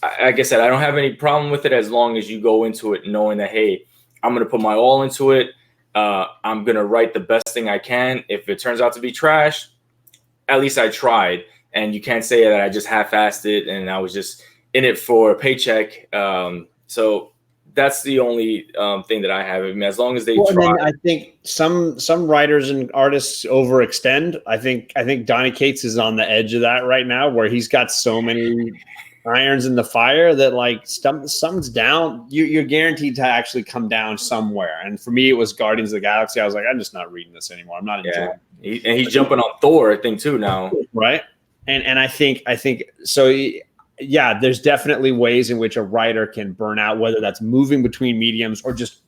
like I said, I don't have any problem with it as long as you go into it knowing that, hey, I'm going to put my all into it. I'm going to write the best thing I can. If it turns out to be trash, at least I tried. And you can't say that I just half-assed it and I was just in it for a paycheck. So that's the only thing that I have. I mean, as long as they Well, try. and then I think some writers and artists overextend. I think Donny Cates is on the edge of that right now, where he's got so many irons in the fire that like something's down. You're guaranteed to actually come down somewhere. And for me, it was Guardians of the Galaxy. I was like, I'm just not reading this anymore. I'm not enjoying it. And he's jumping on Thor, I think, too now. Right. And I think so. Yeah, there's definitely ways in which a writer can burn out, whether that's moving between mediums or just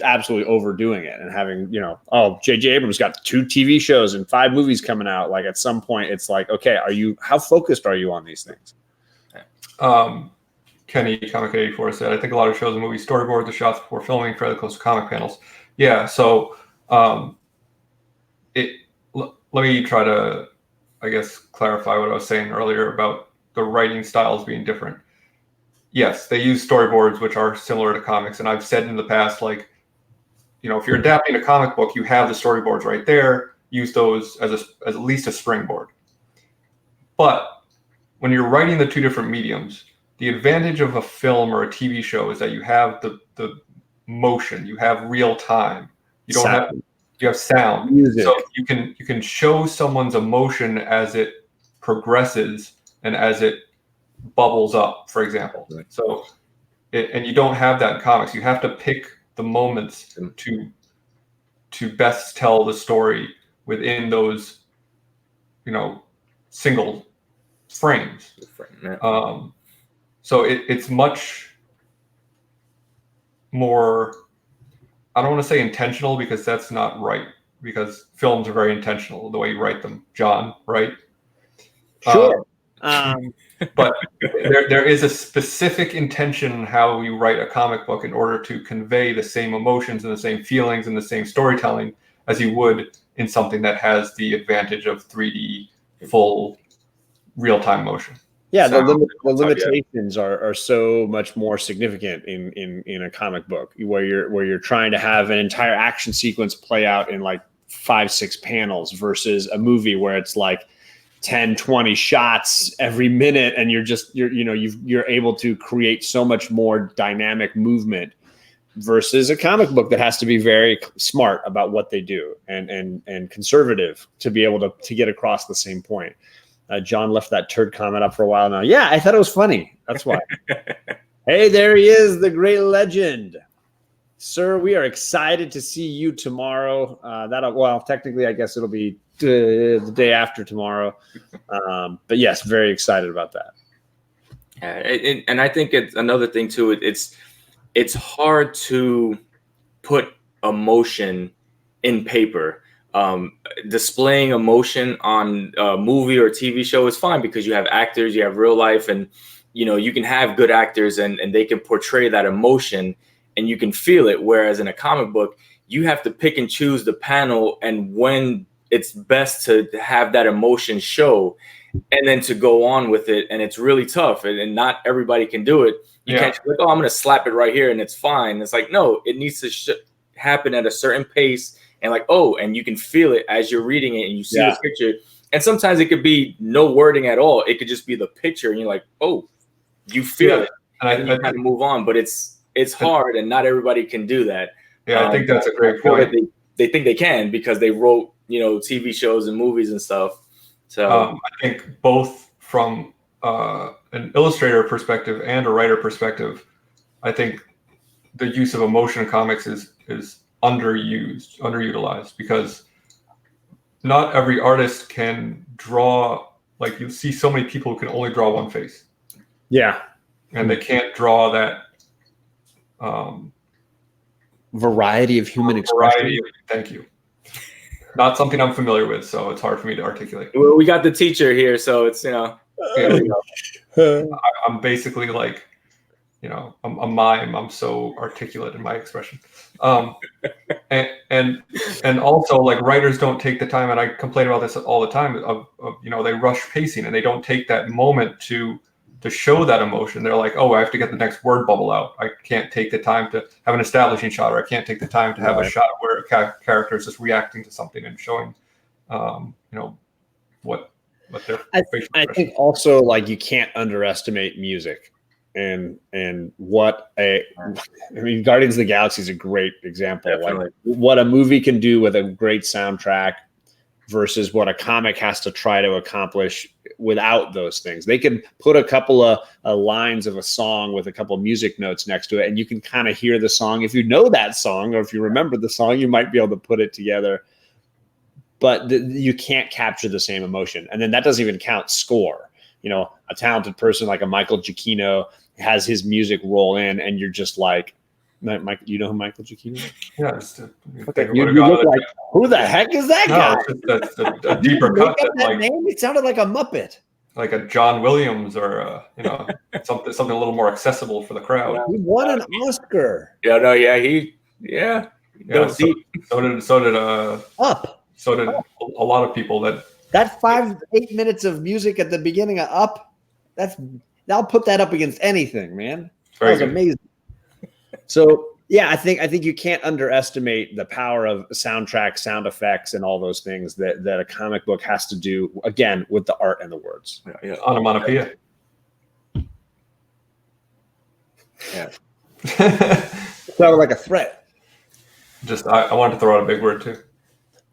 absolutely overdoing it and having, J.J. Abrams got 2 TV shows and 5 movies coming out. Like at some point, it's like, okay, how focused are you on these things? Kenny Comic 84 said, I think a lot of shows and movies storyboard the shots before filming fairly close to comic panels. Yeah, so let me try to, I guess, clarify what I was saying earlier about the writing styles being different. Yes, they use storyboards, which are similar to comics. And I've said in the past, like, if you're adapting a comic book, you have the storyboards right there. Use those as at least a springboard. But when you're writing the 2 different mediums, the advantage of a film or a TV show is that you have the motion, you have real time. You don't have you have sound. Music. So you can show someone's emotion as it progresses and as it bubbles up, for example. Right. So, and you don't have that in comics. You have to pick the moments to best tell the story within those, single frames. So it's much more, I don't want to say intentional because that's not right, because films are very intentional the way you write them, John, right? Sure. But there is a specific intention how you write a comic book in order to convey the same emotions and the same feelings and the same storytelling as you would in something that has the advantage of 3D full real-time motion. Yeah, the limitations are so much more significant in a comic book where you're trying to have an entire action sequence play out in like 5-6 panels versus a movie where it's like 10-20 shots every minute, and you're able to create so much more dynamic movement versus a comic book that has to be very smart about what they do and conservative to be able to get across the same point. John left that turd comment up for a while now. Yeah, I thought it was funny. That's why. Hey, there he is, the great legend. Sir, we are excited to see you tomorrow. Technically, I guess it'll be the day after tomorrow. But yes, very excited about that. And I think it's another thing too. It's hard to put emotion in paper. Displaying emotion on a movie or TV show is fine because you have actors, you have real life, and you can have good actors and they can portray that emotion and you can feel it. Whereas in a comic book, you have to pick and choose the panel and when it's best to have that emotion show and then to go on with it. And it's really tough and not everybody can do it. You can't be like, oh, I'm going to slap it right here and it's fine. It's like, no, it needs to happen at a certain pace. And like, oh, and you can feel it as you're reading it and you see the picture. And sometimes it could be no wording at all. It could just be the picture and you're like, oh, you feel it. And you kind of move on. But it's hard and not everybody can do that. Yeah, I think that's a great point. They think they can because they wrote, TV shows and movies and stuff. So I think both from an illustrator perspective and a writer perspective, I think the use of emotion in comics is underutilized because not every artist can draw. Like you see so many people who can only draw one face. Yeah. And they can't draw that variety of human expression. Thank you. Not something I'm familiar with, so it's hard for me to articulate. Well, we got the teacher here, so it's I'm basically like, I'm a mime. I'm so articulate in my expression. And also like writers don't take the time, and I complain about this all the time, of they rush pacing and they don't take that moment to show that emotion. They're like, oh, I have to get the next word bubble out. I can't take the time to have an establishing shot, or I can't take the time to have a shot where a character is just reacting to something and showing, what their facial expression. I think also like you can't underestimate music. and what I mean, Guardians of the Galaxy is a great example. Definitely. Like what a movie can do with a great soundtrack versus what a comic has to try to accomplish without those things. They can put a couple of lines of a song with a couple of music notes next to it, and you can kind of hear the song. If you know that song or if you remember the song, you might be able to put it together. But you can't capture the same emotion. And then that doesn't even count score. You know, a talented person like a Michael Giacchino has his music roll in, and you're just like, Mike, you know who Michael Giacchino is? Yeah, You look like, who the heck is that guy? That's a deeper cut. That name? It sounded like a Muppet. Like a John Williams or something a little more accessible for the crowd. He won an Oscar. So did Up. So did a lot of people that 8 minutes of music at the beginning of Up. I'll put that up against anything, man. That was amazing. So yeah, I think you can't underestimate the power of soundtrack, sound effects, and all those things that a comic book has to do, again, with the art and the words. Yeah. Onomatopoeia. Yeah. Sounded like a threat. I wanted to throw out a big word too.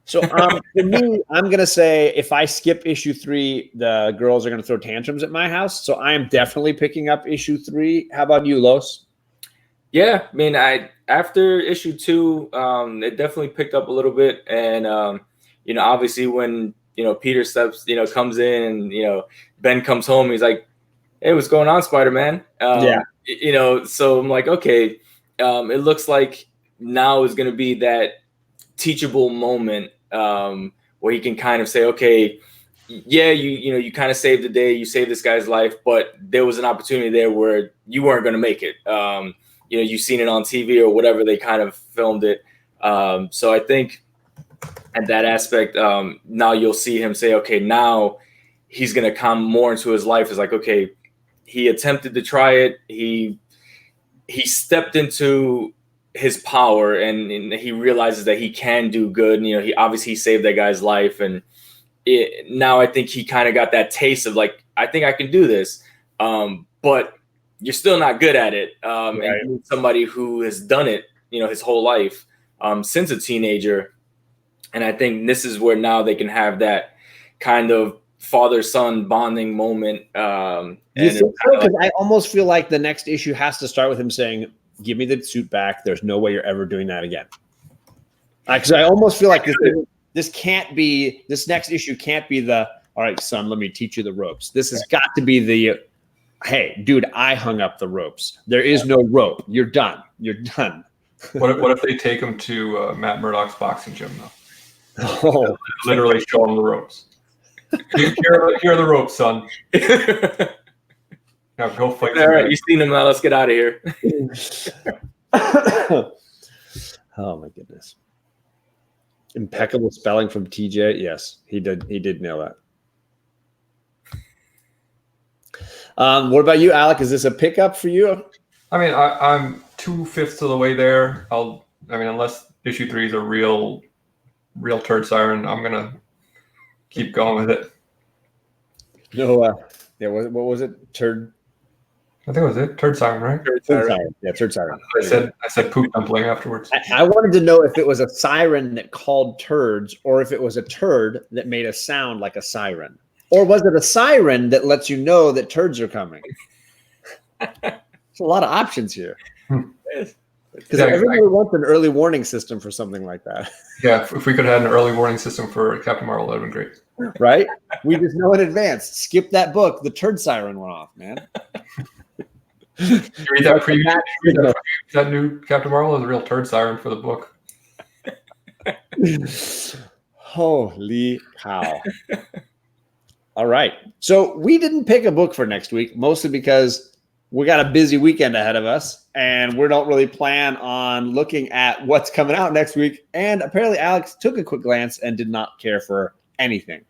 So for me, I'm going to say if I skip issue 3, the girls are going to throw tantrums at my house. So I am definitely picking up issue 3. How about you, Los? Yeah, I mean, after issue 2, it definitely picked up a little bit. And, obviously when, Peter comes in and, Ben comes home, he's like, hey, what's going on, Spider-Man? So I'm like, okay, it looks like now is going to be that teachable moment where he can kind of say, okay, yeah, you kind of saved the day, you saved this guy's life, but there was an opportunity there where you weren't going to make it. You've seen it on TV or whatever, they kind of filmed it. So I think at that aspect, now you'll see him say, okay, now he's going to come more into his life. It's like, okay, he attempted to try it. He stepped into his power and he realizes that he can do good. And, he obviously saved that guy's life. And now I think he kind of got that taste of like, I think I can do this. But you're still not good at it. Right. And you need somebody who has done it, his whole life since a teenager. And I think this is where now they can have that kind of father-son bonding moment. Because I almost feel like the next issue has to start with him saying, give me the suit back. There's no way you're ever doing that again. Because I almost feel like this next issue can't be the, all right, son, let me teach you the ropes. This has got to be the, hey, dude, I hung up the ropes. There is no rope. You're done. You're done. What if they take him to Matt Murdock's boxing gym, though? Oh. Literally show him the ropes. Here are the ropes, son. Now go fight. All right, you've seen him now. Let's get out of here. Oh, my goodness. Impeccable spelling from TJ. Yes, he did nail that. What about you, Alec? Is this a pickup for you? I mean, I'm 2/5 of the way there. Unless issue 3 is a real turd siren, I'm gonna keep going with it. No, what was it? Turd. I think it was it. Turd siren, right? Turd siren. Yeah, turd siren. I said poop dumpling afterwards. I wanted to know if it was a siren that called turds, or if it was a turd that made a sound like a siren. Or was it a siren that lets you know that turds are coming? There's a lot of options here. Because everybody wants an early warning system for something like that. Yeah, if we could have had an early warning system for Captain Marvel, that would have been great. Right? We just know in advance. Skip that book. The turd siren went off, man. You read that preview? That new Captain Marvel is a real turd siren for the book. Holy cow. All right. So we didn't pick a book for next week, mostly because we got a busy weekend ahead of us, and we don't really plan on looking at what's coming out next week. And apparently Alex took a quick glance and did not care for anything.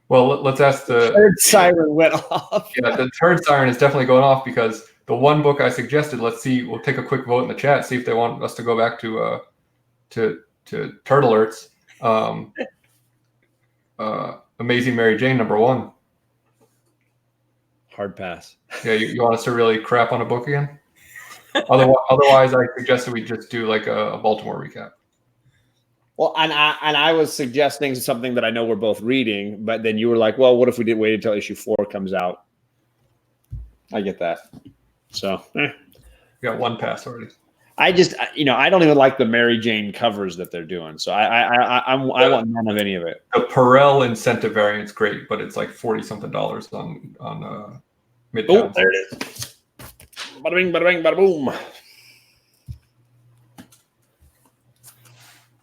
Well, let's ask the turd siren went off. Yeah, the turd siren is definitely going off because the one book I suggested, let's see, we'll take a quick vote in the chat, see if they want us to go back to Turtle Alerts. Amazing Mary Jane, #1. Hard pass. Yeah, you want us to really crap on a book again? Otherwise, I suggested we just do like a Baltimore recap. Well, and I was suggesting something that I know we're both reading, but then you were like, well, what if we did wait until issue 4 comes out? I get that. So, You got one pass already. I just, I don't even like the Mary Jane covers that they're doing. So I want none of any of it. The Perel incentive variant's great, but it's like $40-something on Midtown. Oh, there it is. Bada bing, bada bing, bada boom.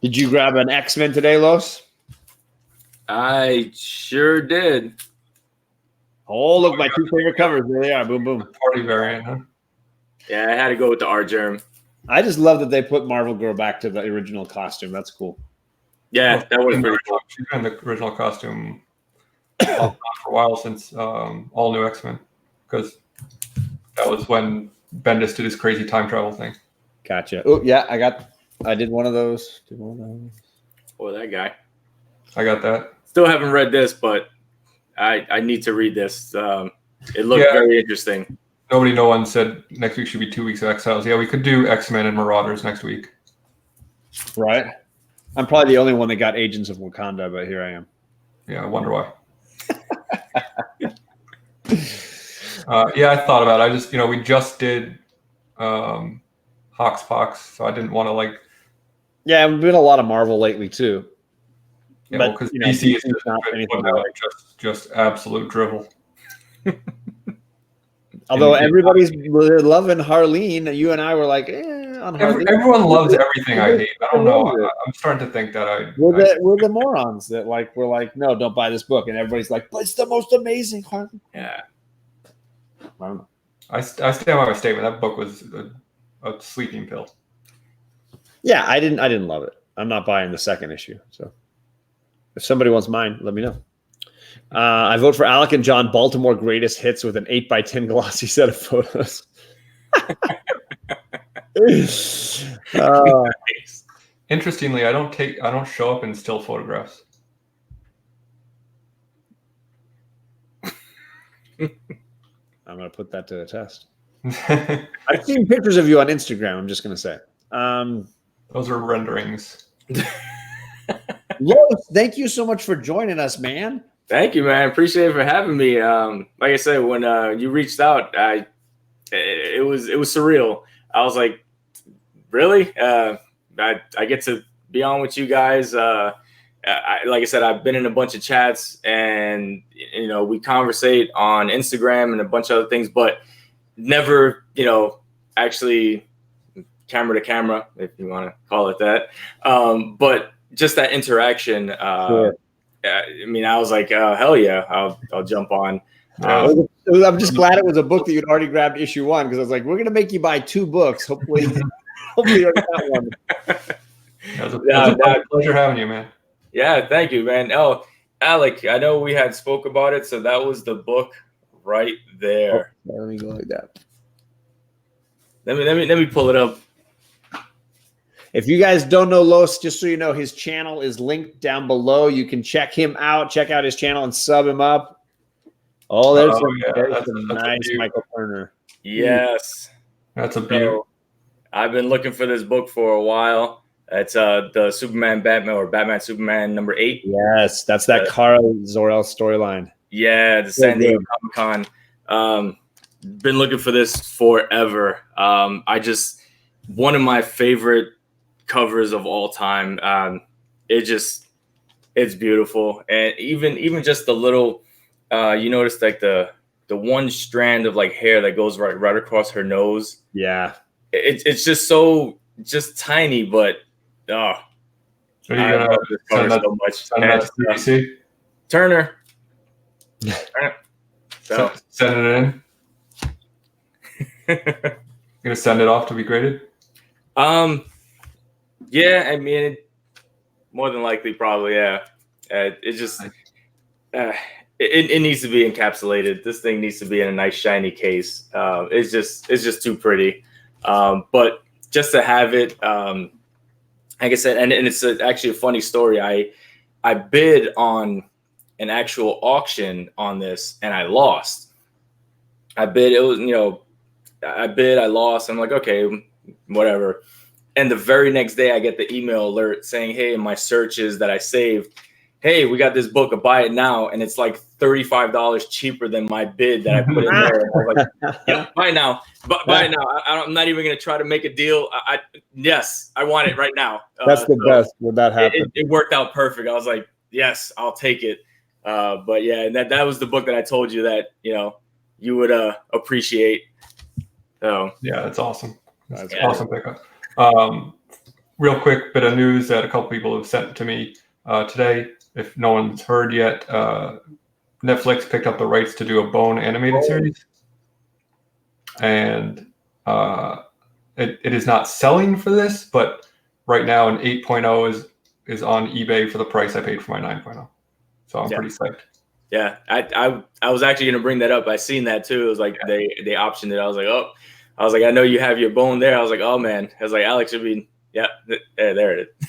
Did you grab an X-Men today, Los? I sure did. Oh, look, my 2 favorite covers. There they are. Boom, boom. Party variant, huh? Yeah, I had to go with the art germ. I just love that they put Marvel Girl back to the original costume. That's cool. Yeah, that was pretty cool. She's been in the original costume for a while, since All New X-Men, because that was when Bendis did his crazy time travel thing. Gotcha. Oh, yeah, I did one of those. Oh, that guy. I got that. Still haven't read this, but I need to read this. It looked very interesting. No one said next week should be 2 weeks of Exiles. Yeah, we could do X-Men and Marauders next week. Right. I'm probably the only one that got Agents of Wakanda, but here I am. Yeah, I wonder why. Yeah, I thought about it. I just, we just did Hoxpox, so I didn't want to like. Yeah, we've been a lot of Marvel lately too. Yeah, because DC is not anything like just absolute drivel. Although everybody's loving Harleen, you and I were like, on Harleen. Everyone loves everything I hate. I don't know. I'm starting to think that we're the morons that we're like, no, don't buy this book, and everybody's like, but it's the most amazing Harleen. Yeah. I don't know. I stand by my statement. That book was a sleeping pill. Yeah, I didn't love it. I'm not buying the second issue. So if somebody wants mine, let me know. I vote for Alec and John, Baltimore greatest hits, with an 8x10 glossy set of photos. Interestingly, I don't show up in still photographs. I'm going to put that to the test. I've seen pictures of you on Instagram. I'm just going to say. Those are renderings. Lois, thank you so much for joining us, man. Thank you, man. Appreciate it for having me. Like I said, when you reached out, it was surreal. I was like, really? I get to be on with you guys. Like I said, I've been in a bunch of chats, and we conversate on Instagram and a bunch of other things, but never, actually camera to camera, if you want to call it that. But just that interaction. Sure. I mean, I was like, hell yeah, I'll jump on. I'm just glad it was a book that you'd already grabbed issue 1, because I was like, we're gonna make you buy 2 books. Hopefully you already got one. It was a pleasure having you, man. Yeah, thank you, man. Oh, Alec, I know we had spoke about it, so that was the book right there. Oh, let me go like that. Let me pull it up. If you guys don't know Los, just so you know, his channel is linked down below. You can check him out, check out his channel, and sub him up. Oh, there's some nice Michael Turner. Yes. That's a beauty. I've been looking for this book for a while. It's the Superman Batman, or Batman Superman number 8. Yes, that's that Carl Zor-El storyline. Yeah, the San Diego Comic-Con. Been looking for this forever. One of my favorite covers of all time. It's beautiful, and even just the little you notice like the one strand of like hair that goes right across her nose. Yeah, it's just tiny, but I love this cover so much. Turner. So send it in. You're gonna send it off to be graded. Yeah, I mean, more than likely, probably, yeah. It needs to be encapsulated. This thing needs to be in a nice shiny case. It's just too pretty. But just to have it, like I said, and it's actually a funny story. I bid on an actual auction on this, and I lost. I bid. It was, I bid. I lost. I'm like, okay, whatever. And the very next day, I get the email alert saying, hey, in my searches that I saved, hey, we got this book, buy it now. And it's like $35 cheaper than my bid that I put in there. And I was like, yep, buy it now. Buy it now. I'm not even going to try to make a deal. Yes, I want it right now. That's the best when that happens. It worked out perfect. I was like, yes, I'll take it. But yeah, that was the book that I told you that, you would appreciate. So yeah, that's awesome. That's awesome pickup. Real quick bit of news that a couple people have sent to me today. If no one's heard yet, Netflix picked up the rights to do a Bone animated series, and it is not selling for this, but right now an 8.0 is on eBay for the price I paid for my 9.0. So I'm pretty psyched. Yeah, I was actually gonna bring that up. I seen that too. It was like they optioned it. I was like, I know you have your Bone there. I was like, oh man. I was like, Alex should be, there it is.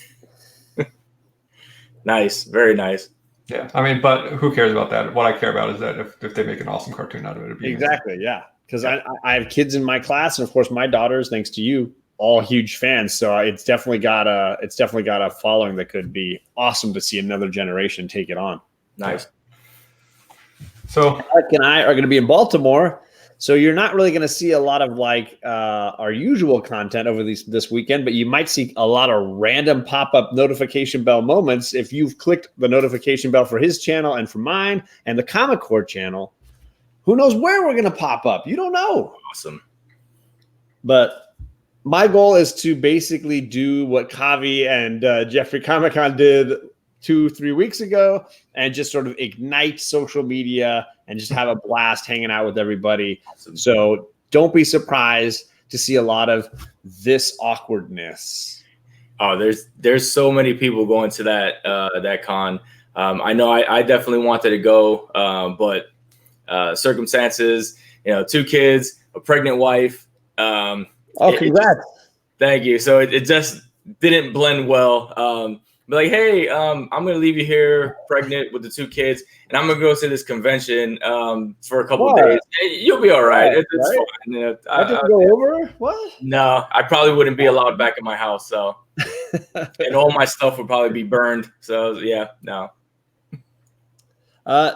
Nice, very nice. Yeah, I mean, but who cares about that? What I care about is that if they make an awesome cartoon out of it, it'd be exactly amazing. Yeah. Because I have kids in my class, and of course my daughters, thanks to you, all huge fans. So it's definitely got a following that could be awesome to see another generation take it on. Nice. So Alec and I are going to be in Baltimore, so you're not really going to see a lot of like our usual content over this weekend, but you might see a lot of random pop-up notification bell moments if you've clicked the notification bell for his channel and for mine and the Comic Core channel. Who knows where we're going to pop up? You don't know. Awesome. But my goal is to basically do what Kavi and Jeffrey Comic-Con did 2-3 weeks ago and just sort of ignite social media and just have a blast hanging out with everybody. Awesome. So don't be surprised to see a lot of this awkwardness. Oh, there's so many people going to that con. I know I definitely wanted to go, but circumstances, 2 kids, a pregnant wife. Congrats. Thank you. So it just didn't blend well. Be like, hey, I'm going to leave you here pregnant with the 2 kids, and I'm going to go to this convention for a couple of days. Hey, you'll be all right. It's fine. I didn't go over? What? No, I probably wouldn't be allowed back in my house. So, and all my stuff would probably be burned. So, yeah, no.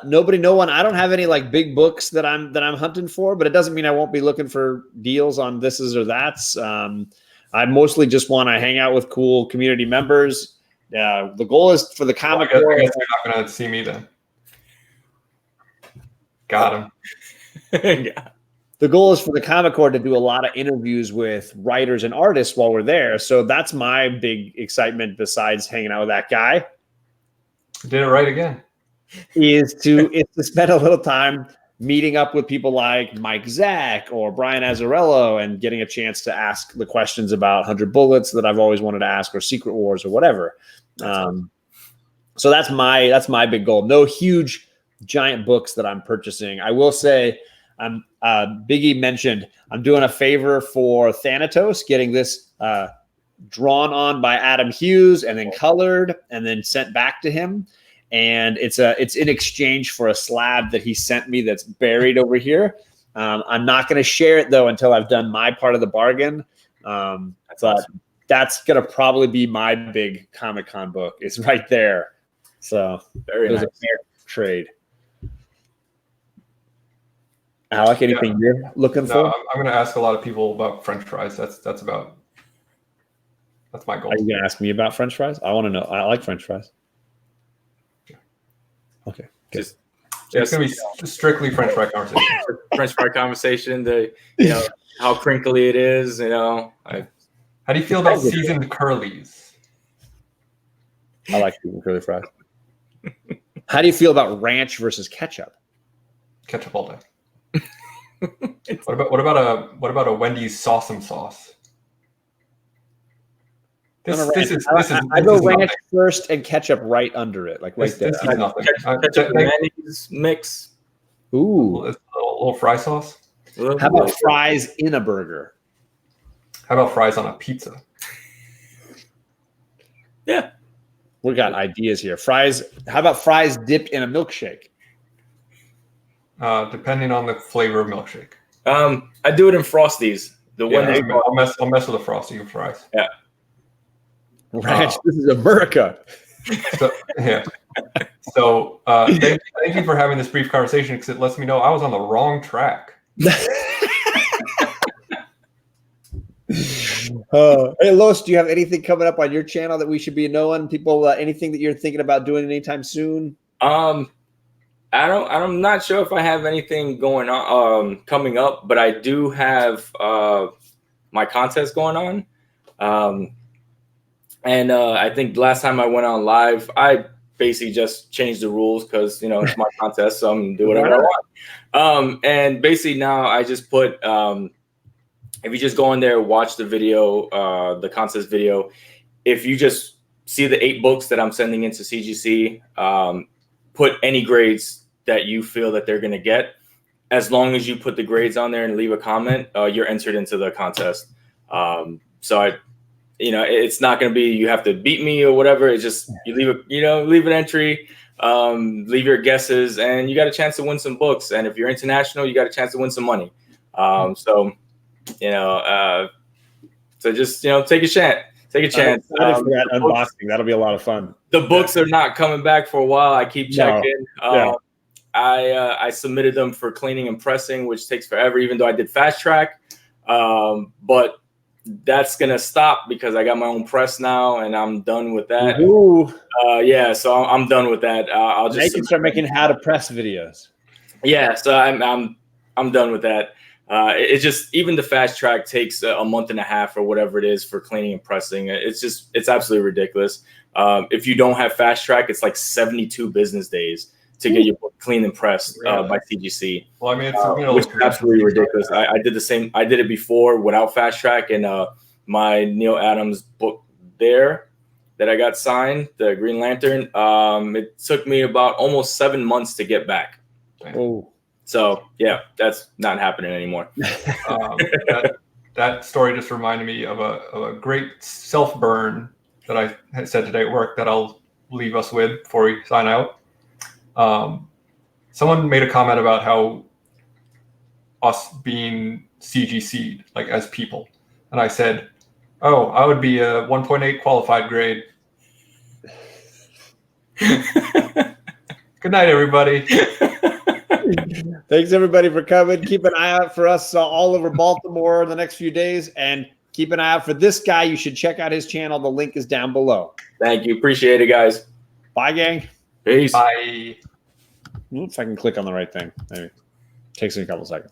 Nobody, no one. I don't have any like big books that I'm hunting for, but it doesn't mean I won't be looking for deals on thises or that's. I mostly just want to hang out with cool community members. The goal is for the Comic Core. I guess you're not going to see me then. Got him. Yeah. The goal is for the Comic Core to do a lot of interviews with writers and artists while we're there. So that's my big excitement besides hanging out with that guy. Did it right again. Is to spend a little time meeting up with people like Mike Zack or Brian Azzarello and getting a chance to ask the questions about 100 Bullets that I've always wanted to ask, or Secret Wars or whatever. So that's my big goal. No huge giant books that I'm purchasing. I will say, Biggie mentioned I'm doing a favor for Thanatos, getting this drawn on by Adam Hughes and then colored and then sent back to him. And it's in exchange for a slab that he sent me that's buried over here. I'm not going to share it though until I've done my part of the bargain. But awesome. That's going to probably be my big Comic-Con book. It's right there. So very nice. A fair trade. Alec, anything you're looking for? I'm going to ask a lot of people about French fries. That's my goal. Are you going to ask me about French fries? I want to know. I like French fries. Okay. It's going to be strictly French fry conversation. French fry conversation. How crinkly it is. How do you feel about seasoned curlies? I like seasoned curly fries. How do you feel about ranch versus ketchup? Ketchup all day. What about a Wendy's Sawsome sauce? This is I go ranch first and ketchup right under it, like right there. This is nothing. Ketchup and mayonnaise mix. Ooh, a little fry sauce. How about fries in a burger? How about fries on a pizza? Yeah, we got ideas here. Fries. How about fries dipped in a milkshake? Depending on the flavor of milkshake. I do it in Frosties. The one Yeah, that I'll mess with the frosty fries. yeah. Ranch, this is America. So yeah. So thank you for having this brief conversation, because it lets me know I was on the wrong track. Hey, Lois, do you have anything coming up on your channel that we should be knowing? People, anything that you're thinking about doing anytime soon? I'm not sure if I have anything going on coming up, but I do have my contest going on. And I think last time I went on live, I basically just changed the rules because it's my contest, so I'm gonna do whatever I want. And basically now I just put if you just go in there, watch the video, the contest video, if you just see the 8 books that I'm sending into CGC, put any grades that you feel that they're going to get. As long as you put the grades on there and leave a comment, you're entered into the contest. So it's not going to be you have to beat me or whatever. It's just you leave an entry, leave your guesses, and you got a chance to win some books. And if you're international, you got a chance to win some money. So just take a chance. Take a chance. I'm excited for that unboxing. That'll be a lot of fun. The books are not coming back for a while. I keep checking. No. I submitted them for cleaning and pressing, which takes forever, even though I did fast track. But that's gonna stop because I got my own press now, and I'm done with that. So I'm done with that. I'll just now you can start making how to press videos. Yeah, so I'm done with that. It's just even the fast track takes a month and a half or whatever it is for cleaning and pressing. It's absolutely ridiculous. If you don't have fast track, it's like 72 business days to get your book clean and pressed by CGC. Well, I mean, which is absolutely ridiculous. I did the same. I did it before without fast track, and my Neil Adams book there that I got signed, the Green Lantern. It took me about almost 7 months to get back. Oh. So yeah, that's not happening anymore. That story just reminded me of a great self burn that I had said today at work that I'll leave us with before we sign out. Someone made a comment about how us being CGC'd, like as people, and I said, "Oh, I would be a 1.8 qualified grade." Good night, everybody. Thanks everybody for coming. Keep an eye out for us all over Baltimore in the next few days, and keep an eye out for this guy. You should check out his channel. The link is down below. Thank you. Appreciate it, guys. Bye, gang. Peace. Bye. If I can click on the right thing. Maybe. Takes me a couple seconds.